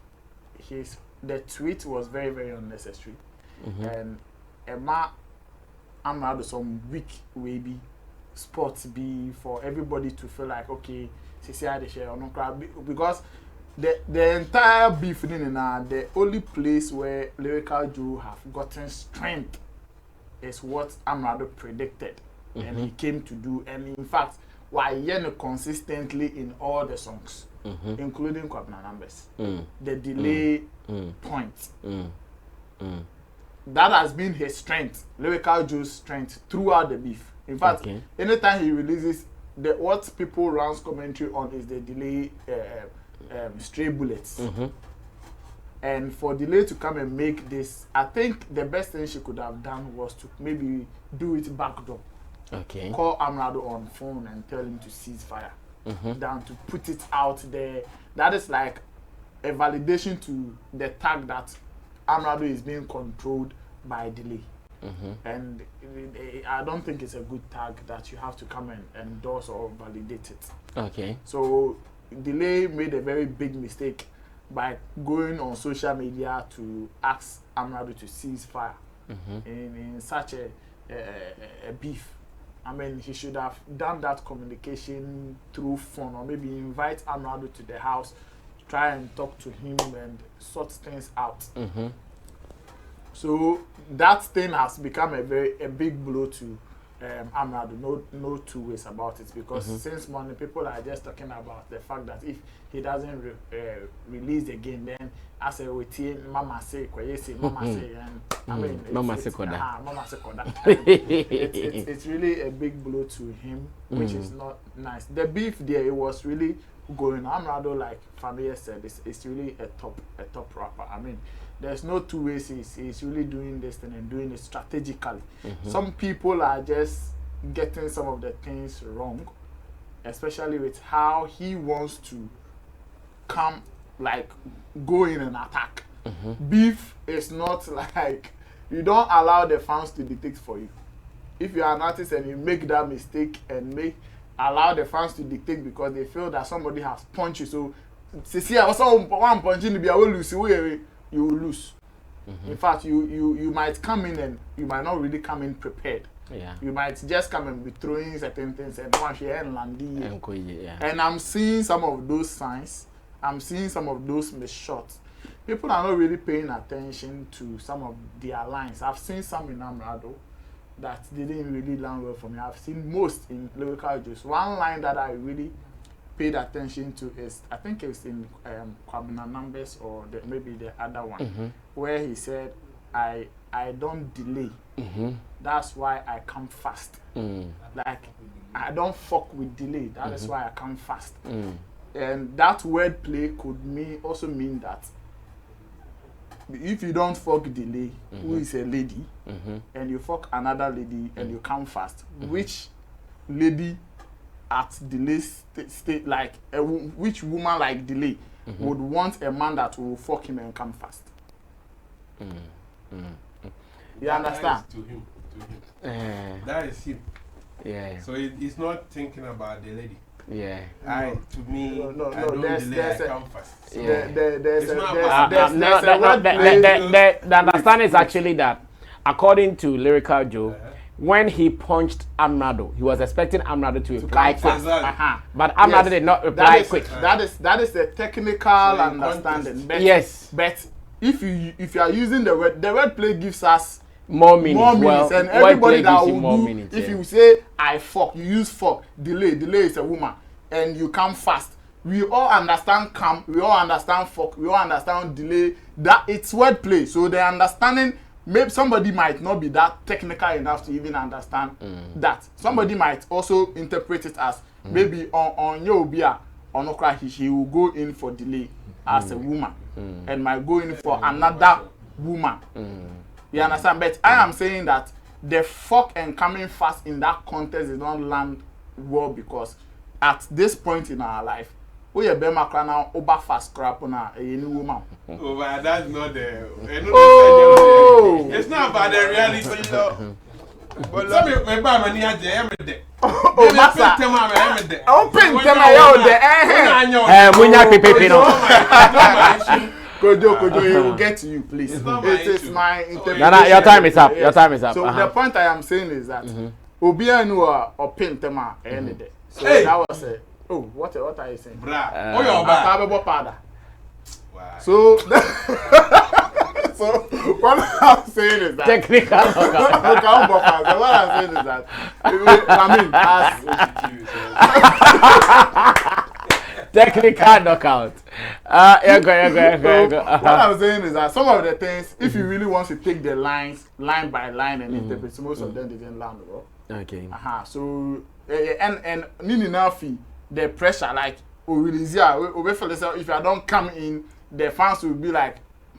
the tweet was very, very unnecessary, and Emma Amerado some weak wavy sports be for everybody to feel like okay, because the entire beef in the only place where Lyrical Joe have gotten strength is what Amerado predicted, and he came to do, and in fact, why consistently in all the songs, including Kwabna numbers, the delay point. That has been his strength, Lyrical Joe's strength throughout the beef. In fact, anytime he releases, what people runs commentary on is the delay stray bullets. And for delay to come and make this, I think the best thing she could have done was to maybe do it backdoor. Call Amerado on phone and tell him to cease fire. Than to put it out there. That is like a validation to the tag that Amerado is being controlled by delay. And I don't think it's a good tag that you have to come and endorse or validate it. So delay made a very big mistake by going on social media to ask Amerado to cease fire in such a beef. I mean, he should have done that communication through phone, or maybe invite Amerado to the house, try and talk to him and sort things out. So that thing has become a big blow to Amerado. No two ways about it, because since morning people are just talking about the fact that if he doesn't release again, then as a routine, Mama say, Mama say, and I mean, Mama say koda. It's really a big blow to him, which is not nice. The beef there, it was really going. Amerado, like Famia said, it's really a top rapper. I mean, there's no two ways. He's really doing this thing and doing it strategically. Some people are just getting some of the things wrong, especially with how he wants to come, like go in and attack. Beef is not like you don't allow the fans to dictate for you. If you are an artist and you make that mistake and allow the fans to dictate because they feel that somebody has punched you, so see, I was one punching to be I will lose. You will lose. In fact, you might come in and you might not really come in prepared. Yeah. You might just come and be throwing certain things and one share and land. Yeah. And I'm seeing some of those signs. I'm seeing some of those missed shots. People are not really paying attention to some of their lines. I've seen some in Amerado that didn't really land well for me. I've seen most in Lyrical Juice. One line that I really paid attention to is, I think it's in Kwabena Numbers or maybe the other one, where he said, I don't delay. That's why I come fast. Like, I don't fuck with delay. That is why I come fast. And that word play could also mean that if you don't fuck delay, who is a lady, and you fuck another lady and you come fast, which lady at delay state, like which woman like delay would want a man that will fuck him and come fast? You understand? That is to him. That is him. Yeah. So he's not thinking about the lady. Yeah. To me, I don't delay, I come fast. So the understanding is actually that, according to Lyrical Joe, when he punched Amerado, he was expecting Amerado to reply fast. But Amerado did not reply quick. That is a technical understanding. But if you are using the word play gives us more minutes, and everybody that will do, minutes, if you say I fuck, you use fuck, delay is a woman, and you come fast. We all understand come, we all understand fuck, we all understand delay. That it's word play, so the understanding, maybe somebody might not be that technical enough to even understand that. Somebody might also interpret it as maybe on your beer on okra he will go in for delay as a woman and might go in for another woman. You understand? But I am saying that the fuck and coming fast in that context is not land well, because at this point in our life, we are being now over fast crap on a new woman. Oh, but that's not the. It's not about the reality, though. But me buy money at the end of the day. Oh, massa. I'm paying Kojo, he will get to you, please. It is my interpretation. No, your time is up. Your time is up. So the point I am saying is that Obia knew or pin tema any day. So that was a what are you saying? Bra. Oh, your bad. So what I'm saying is that technical. What I'm saying is that technical knockout. Go. What I'm saying is that some of the things, if you really want to take the lines line by line and interpret, most of them didn't land well. Okay. So and Nini Nafi, the pressure, like if I don't come in, the fans will be like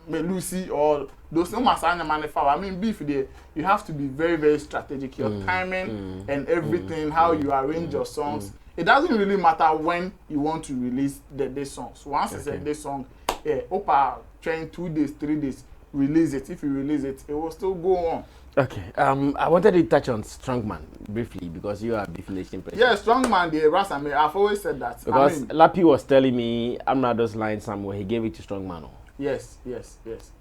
Lucy or those no masana manifest. I mean, beef there, you have to be very, very strategic. Your timing and everything, how you arrange your songs. It doesn't really matter when you want to release this song. So once it's a this song, Opa train 2 days, 3 days, release it. If you release it, it will still go on. Okay. I wanted to touch on Strongman briefly because you are Beef Nation president. Yeah, Strongman, the Rasame, I've always said that. Because Lappy was telling me Amrado's line somewhere, he gave it to Strongman. Yes.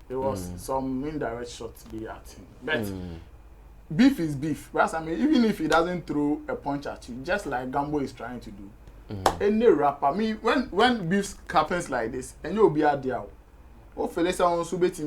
There was some indirect shots be at him. But beef is beef. Rasame, even if he doesn't throw a punch at you, just like Gambo is trying to do. Any rapper, I mean, when beef happens like this, and you'll be out there. Oh, Felisa on Subeti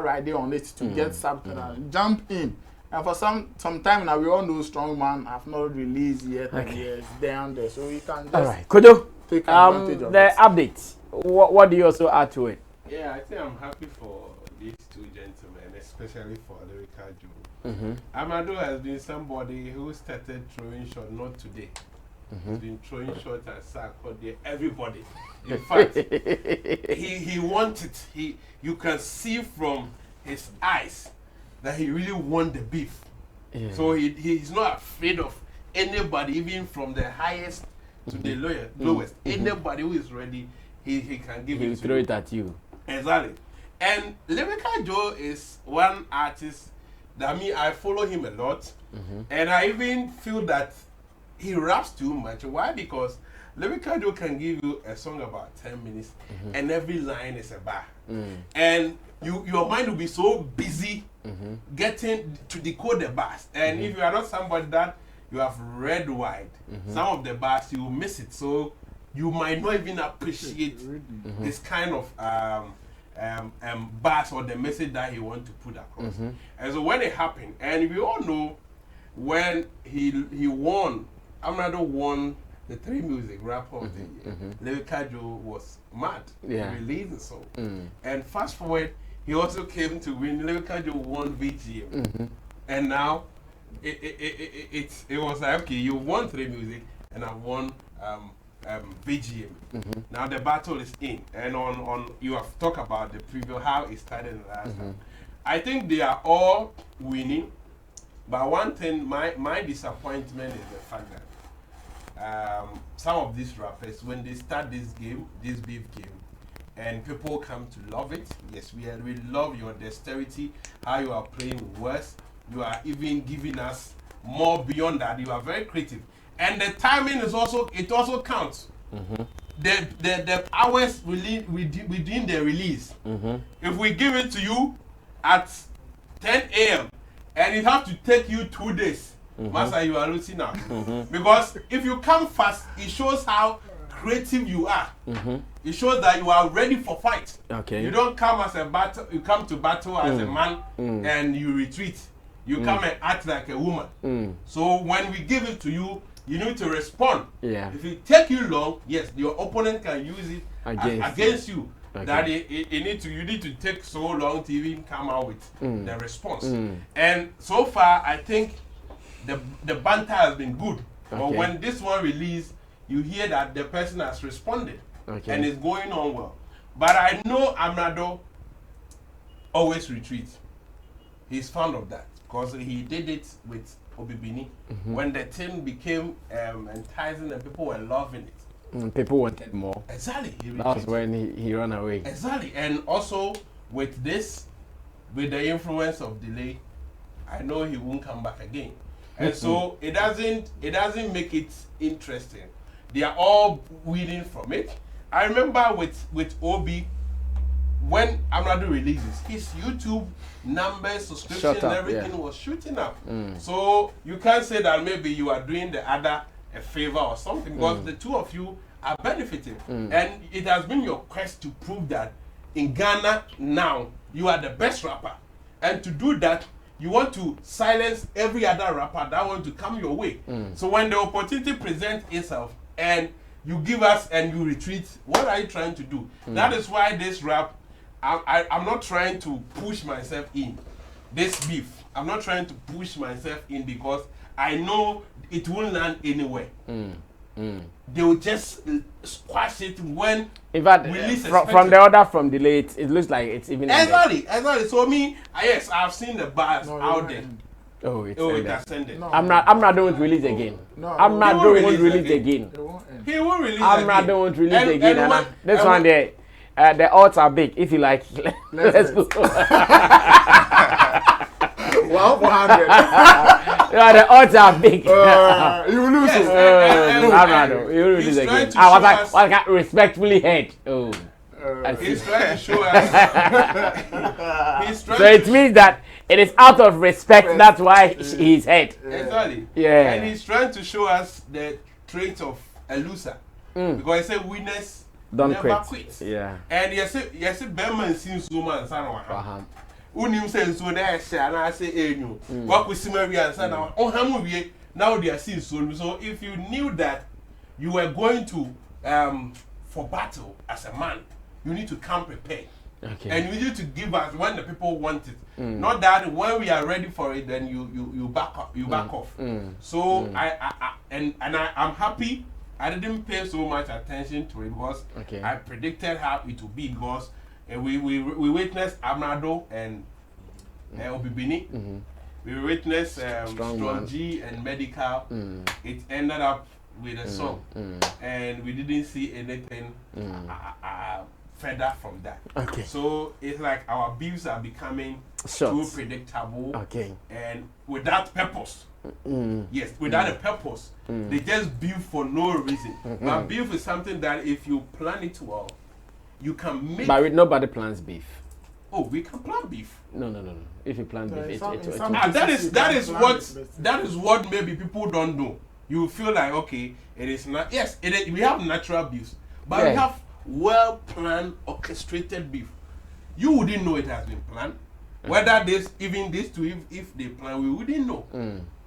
ride on it to get something and jump in. And for some time now, we all know Strongman have not released yet, and it's down there, so you can just Kojo, take advantage of the it. Updates. What do you also add to it? Yeah, I think I'm happy for these two gentlemen, especially for Lyrical Joe. Amerado has been somebody who started throwing shots, not today. He's been throwing shots at Sarkodie, everybody. In fact, he wants it. You can see from his eyes that he really wants the beef. Yeah. So he's not afraid of anybody, even from the highest to the lowest. Anybody who is ready, he can give it to you. He'll throw it at you. Exactly. And Lyrical Joe is one artist that I follow him a lot. And I even feel that he raps too much. Why? Because Lyrical can give you a song about 10 minutes, and every line is a bar. And your mind will be so busy getting to decode the bars. And if you are not somebody that you have read wide, some of the bars you will miss it. So you might not even appreciate this kind of bars or the message that he wants to put across. And so when it happened, and we all know when he won, Amerado won the 3 Music Rapper of the Year. Lyrical was mad. He released the song. And fast forward, he also came to win. Lyrical won VGM. And now it was like, okay, you won 3 Music and I won VGM. Now the battle is in. And on you have talked about the preview, how it started last time. I think they are all winning. But one thing, my disappointment is the fact that some of these rappers, when they start this game, this beef game, and people come to love it. Yes, we love your dexterity, how you are playing with words. You are even giving us more beyond that. You are very creative, and the timing is also counts. The hours within the release. If we give it to you at 10 a.m. and it has to take you 2 days. Master, you are losing out. Because if you come fast, it shows how creative you are. It shows that you are ready for fight. You don't come as a battle, you come to battle as a man and you retreat. You come and act like a woman. So when we give it to you, you need to respond. If it take you long, yes, your opponent can use it against you. That you need to take so long to even come out with the response. And so far, I think the banter has been good. But when this one released, you hear that the person has responded and it's going on well. But I know Amerado always retreats. He's fond of that because he did it with Obibini when the thing became enticing and people were loving it. People wanted more. Exactly. That was when he ran away. Exactly. And also with this, with the influence of delay, I know he won't come back again. And so it doesn't make it interesting. They are all winning from it. I remember with Obi, when Amerado releases, his YouTube numbers, subscriptions, everything was shooting up. So you can't say that maybe you are doing the other a favor or something, because the two of you are benefiting. And it has been your quest to prove that in Ghana now, you are the best rapper. And to do that, you want to silence every other rapper that want to come your way. So when the opportunity presents itself and you give us and you retreat, what are you trying to do? That is why this rap, I'm not trying to push myself in. This beef, I'm not trying to push myself in because I know it won't land anywhere. They will just squash it when in fact, from the order from delay, it looks like it's even exactly. So me, yes, I've seen the bars out there. It has ended. I'm not doing release again. I'm not doing release again. He won't release I'm not doing release again. And this one there, the odds are big. If you like, let's go. 100. Yeah, the odds are big. You will lose. You will release again. I was respectfully heard. He's trying to show us. So it means that it is out of respect. That's why he's head. Exactly. Yeah. And he's trying to show us the trait of a loser. Because he said winners never quit. Yeah. And yes, Berman seems so man. Unim says so there, and I say, you work with Sammy and son. Now they are seeing so. So if you knew that you were going to for battle as a man, you need to come prepared. And you need to give us when the people want it. Not that when we are ready for it, then you back up, back off. So I'm happy. I didn't pay so much attention to it because I predicted how it would be because we witnessed Amerado and Obibini. We witnessed Strong G and Medical. It ended up with a song, and we didn't see anything further from that. So it's like our beefs are becoming too predictable, and without purpose. Yes, without a purpose. They just beef for no reason. But beef is something that if you plan it well, you can make. But nobody plans beef. Oh, we can plan beef. No. If you plan beef, that is what maybe people don't know. You feel like, okay, it is not. Yes, we have natural beefs, but we have well planned, orchestrated beef. You wouldn't know it has been planned. Whether these two, if they plan, we wouldn't know.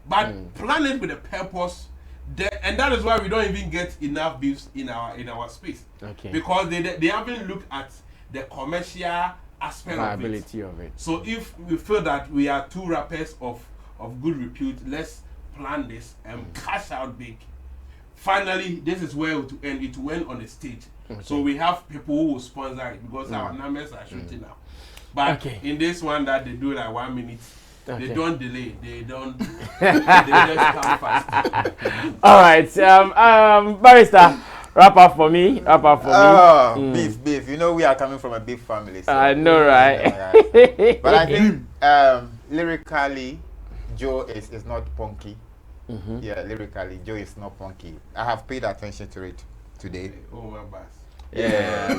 But plan it with a purpose, and that is why we don't even get enough beefs in our space. Okay. Because they haven't looked at the commercial aspect of it. So if we feel that we are two rappers of good repute, let's plan this and cash out big. Finally, this is where it will end. It will end on the stage. Okay. So we have people who will sponsor it because our numbers are shooting now. But in this one that they do like 1 minute, they don't delay. They don't. They just come fast. All right, Barrister, wrap up for me. Beef. You know we are coming from a beef family. So I know, right? But I think lyrically, Joe is not punky. Yeah, lyrically, Joe is not punky. I have paid attention to it today. Oh, my bass. Yeah.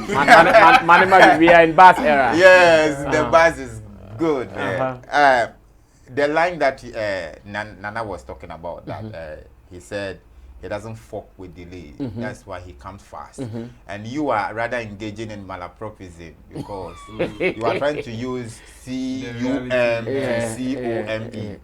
We are in bass era. Yes, the bass is good. The line that Nana was talking about, that he said he doesn't fuck with delay. That's why he comes fast. And you are rather engaging in malapropism because you are trying to use C-U-M to C-O-M-E.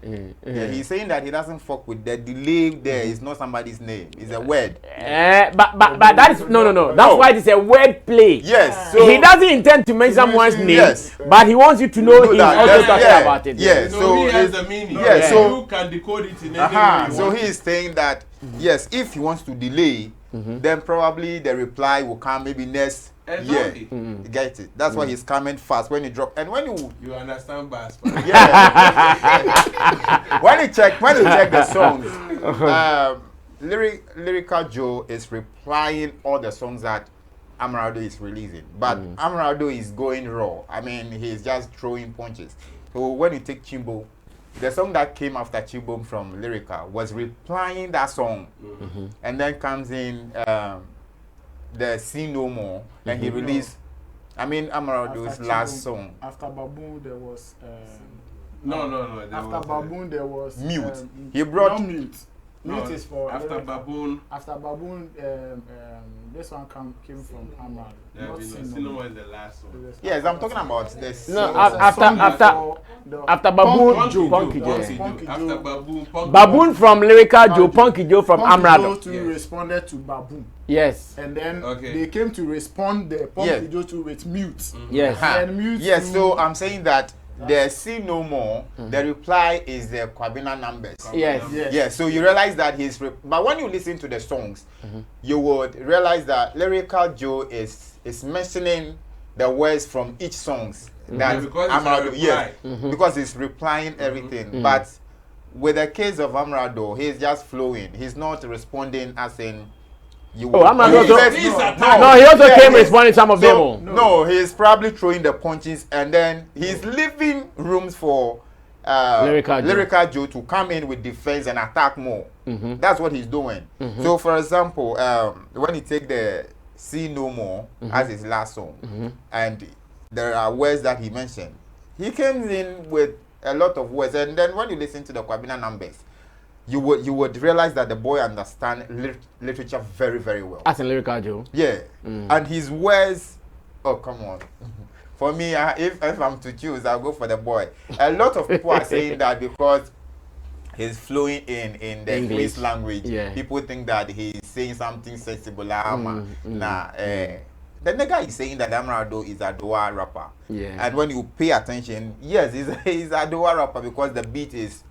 He's saying that he doesn't fuck with the delay. There is not somebody's name. It's a word. But that is no. That's why it's a word play. Yes. So he doesn't intend to mention someone's name, but he wants you to know he's also talking about it. Yes. So he has the meaning. Yes. So you can decode it in any way. So he is saying that yes, if he wants to delay, then probably the reply will come maybe next year. You get it? That's why he's coming fast when you drop. And when you understand bass. when you check the songs, Lyrical Joe is replying all the songs that Amerado is releasing, but Amerado is going raw. I mean, he's just throwing punches. So when you take Chimbo, the song that came after Chibom from Lyrical was replying that song, and then comes in the See No More, and he released. I mean, Amerado's last song. After Baboon, there was. No. After Baboon, there was Mute. He brought Mute. Mute is for after Baboon. After Baboon, this one came from Amerado. See No More is the last one. Yes, I'm talking about this. No, after Baboon, Punky Joe. After Baboon, Baboon from Lyrical Joe, Punky Joe from Amerado. Punky Joe responded to Baboon. Yes. And then they came to respond the Punky Joe to with Mute. Yes. And Mute. Yes, so I'm saying that the See No More, the reply is the Kwabena numbers. Yes. So you realize that but when you listen to the songs, you would realize that Lyrical Joe is mentioning the words from each songs. That because he's replying everything. But with the case of Amerado, he's just flowing. He's not responding as in you. He also came responding some of them. No, he's probably throwing the punches, and then he's leaving rooms for Lyrical Joe to come in with defense and attack more. That's what he's doing. So, for example, when he take the See No More as his last song, and there are words that he mentioned, he came in with a lot of words, and then when you listen to the Kwabena numbers, you would realize that the boy understands literature very, very well. As in Lyrical Joe. Yeah. And his words, oh, come on. For me, if I'm to choose, I'll go for the boy. A lot of people are saying that because he's flowing in the English language, people think that he's saying something sensible. The nigga is saying that Amerado is a Doha rapper. And when you pay attention, yes, he's a Doha rapper because the beat is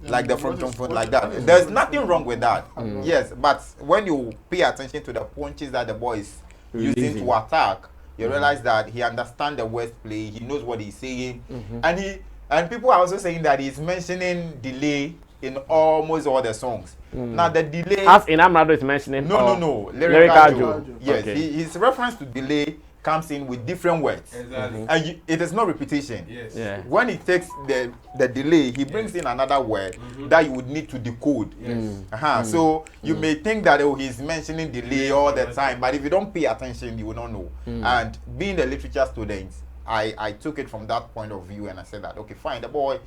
like the front like that. There's nothing wrong with that. Yes, but when you pay attention to the punches that the boy is using to attack, you realize that he understands the wordplay, he knows what he's saying, and people are also saying that he's mentioning delay in almost all the songs. Now the delay, as in Amerado is mentioning. No, Lyrical Joe. Yes, okay. His reference to delay comes in with different words. Exactly. And it is not repetition. Yes. Yeah. When he takes the delay, he brings in another word that you would need to decode. Yes. So you may think that he's mentioning delay all the time, but if you don't pay attention, you will not know. And being a literature student, I took it from that point of view, and I said that, okay, fine, the boy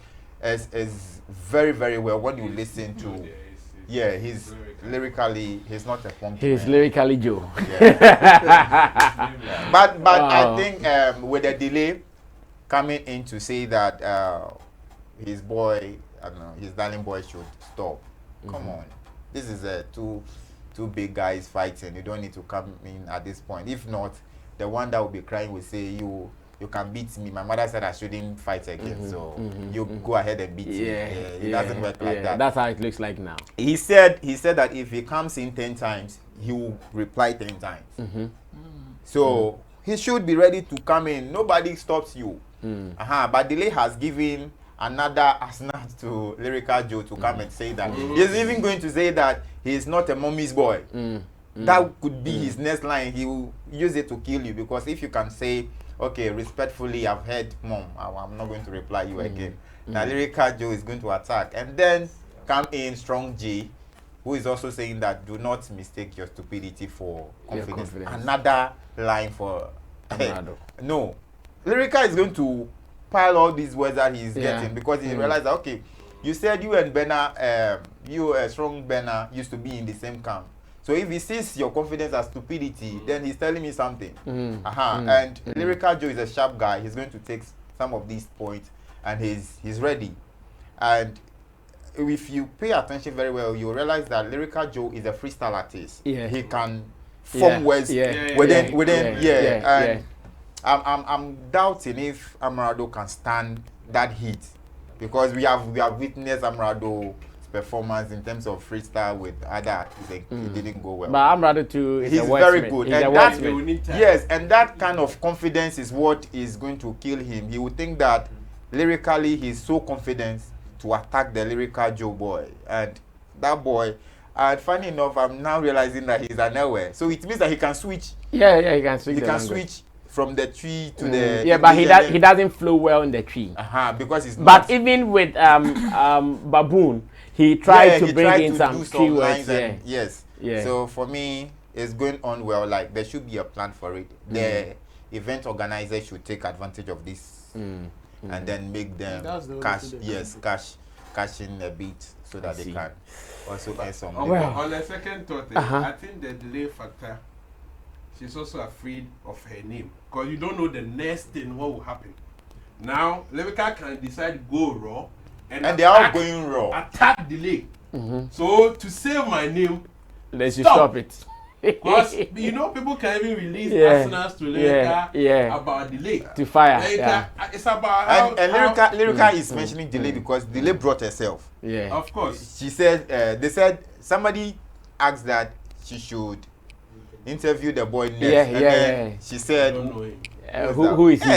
is very, very well when you listen to. Yeah, he's lyrically, he's not a funky He's man. lyrically Joe. Yeah. But Wow. I think with the delay coming in to say that his boy, I don't know, his darling boy should stop. Come on, this is two big guys fighting. You don't need to come in at this point. If not, the one that will be crying will say, you can beat me. My mother said I shouldn't fight again, so you go ahead and beat me. It doesn't work like that. That's how it looks like now. He said that if he comes in 10 times, he will reply 10 times. So he should be ready to come in. Nobody stops you. But Delay has given another asnat to Lyrical Joe to come and say that. He's even going to say that he's not a mommy's boy. That could be his next line. He will use it to kill you, because if you can say, okay, respectfully, I've heard mom, I'm not going to reply you again. Now Lyrical Joe is going to attack, and then come in Strong J, who is also saying that do not mistake your stupidity for confidence. Another line for Amerado. No, Lyrical is going to pile all these words that he's getting, because he realized that, okay, you said you and Benna, Strong Benna used to be in the same camp. So if he sees your confidence as stupidity, then he's telling me something. And Lyrical Joe is a sharp guy. He's going to take some of these points, and he's ready. And if you pay attention very well, you realize that Lyrical Joe is a freestyle artist. Yeah. He can form words within. And I'm doubting if Amerado can stand that heat, because we have witnessed Amerado's performance in terms of freestyle with other artists. It didn't go well. But Amerado too is he's a very good. He's And a that, wordsmith. yes, and that kind of confidence is what is going to kill him. He would think that lyrically he's so confident to attack the Lyrical Joe boy, and that boy. And funny enough, I'm now realizing that he's an Ewe. So it means that he can switch. Yeah, he can switch. He the can language. switch from the tree to the. Yeah, but he doesn't flow well in the tree. Because he's. But even with Baboon, he tried to bring in some keywords. Yes. Yeah. So for me, it's going on well. Like there should be a plan for it. The event organizer should take advantage of this and then make them cash in a bit so that they can also earn some. On the second thought, I think the delay factor. She's also afraid of her name, because you don't know the next thing what will happen. Now, Lyrical can decide to go raw, and they are going raw. Attack Delay. So to save my name, let's stop it. Because you know people can even release arsenals to Lyrical about Delay to fire. It's about how, and Lyrical is mentioning Delay because Delay brought herself. Yeah, of course. She said they said somebody asked that she should interview the boy next. She said, who is he?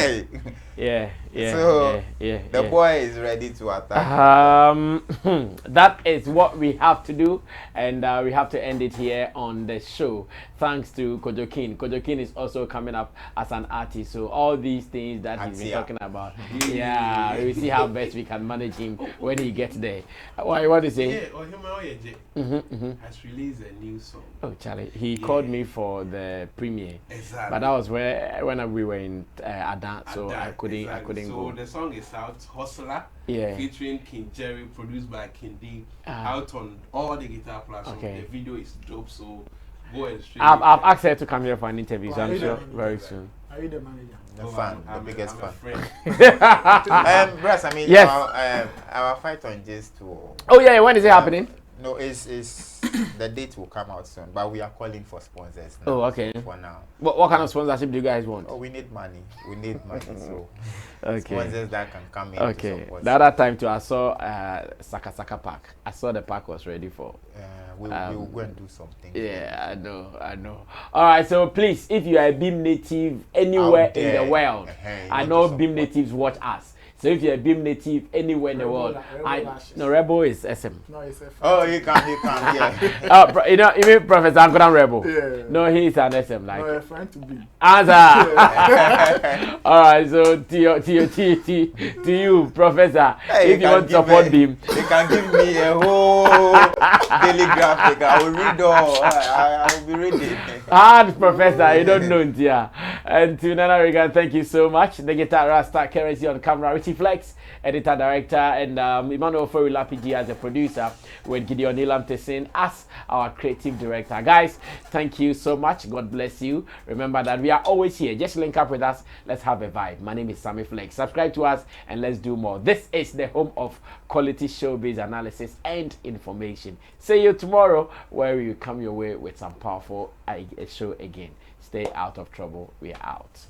Hey. So the boy is ready to attack. That is what we have to do, and we have to end it here on the show. Thanks to Kojo King. Kojo King is also coming up as an artist, so all these things that he's been talking about, we see how best we can manage him when he gets there. What is it? Has released a new song. Oh, Charlie, he called me for the premiere. Exactly. But that was when we were in Adan, so I couldn't go. So the song is out, Hustler, featuring King Jerry, produced by King D, out on all the guitar platforms. The video is dope, so go and stream. I've asked her to come here for an interview, so I'm sure very soon. Are you the manager? The fan, the biggest fan. Brass, I mean, our fight on J's too. Oh yeah, when is it happening? No, it's the date will come out soon, but we are calling for sponsors now. Oh, okay. For now. What kind of sponsorship do you guys want? Oh, we need money. So okay. Sponsors that can come in. Okay. To support. The other time too, I saw Saka Park. I saw the park was ready for. We'll go and do something. Yeah, I know. All right, so please, if you are a Beam native anywhere in the world, I know Beam natives watch us. So if you're a Beam native anywhere in the world, Rebel is SM. No, it's a Oh, he can, yeah. You know, even Professor Ankodan Rebel. Yeah. No, he's an SM like. No, a friend to be. Answer. All right, so to you, Professor, Hey, if you want to support Beam, they can give me a whole daily graphic. I will read all. I will be reading. Hard Professor, you don't know, dear. And to Nana Regan, thank you so much. The guitar Rasta Currency on camera, Richie Flex, editor director, and Emmanuel Forila PG as a producer, with Gideon Nilam Tessin as our creative director. Guys, thank you so much. God bless you. Remember that we are always here. Just link up with us. Let's have a vibe. My name is Sammy Flex. Subscribe to us and let's do more. This is the home of quality showbiz analysis and information. See you tomorrow where we come your way with some powerful show again. Stay out of trouble. We are out.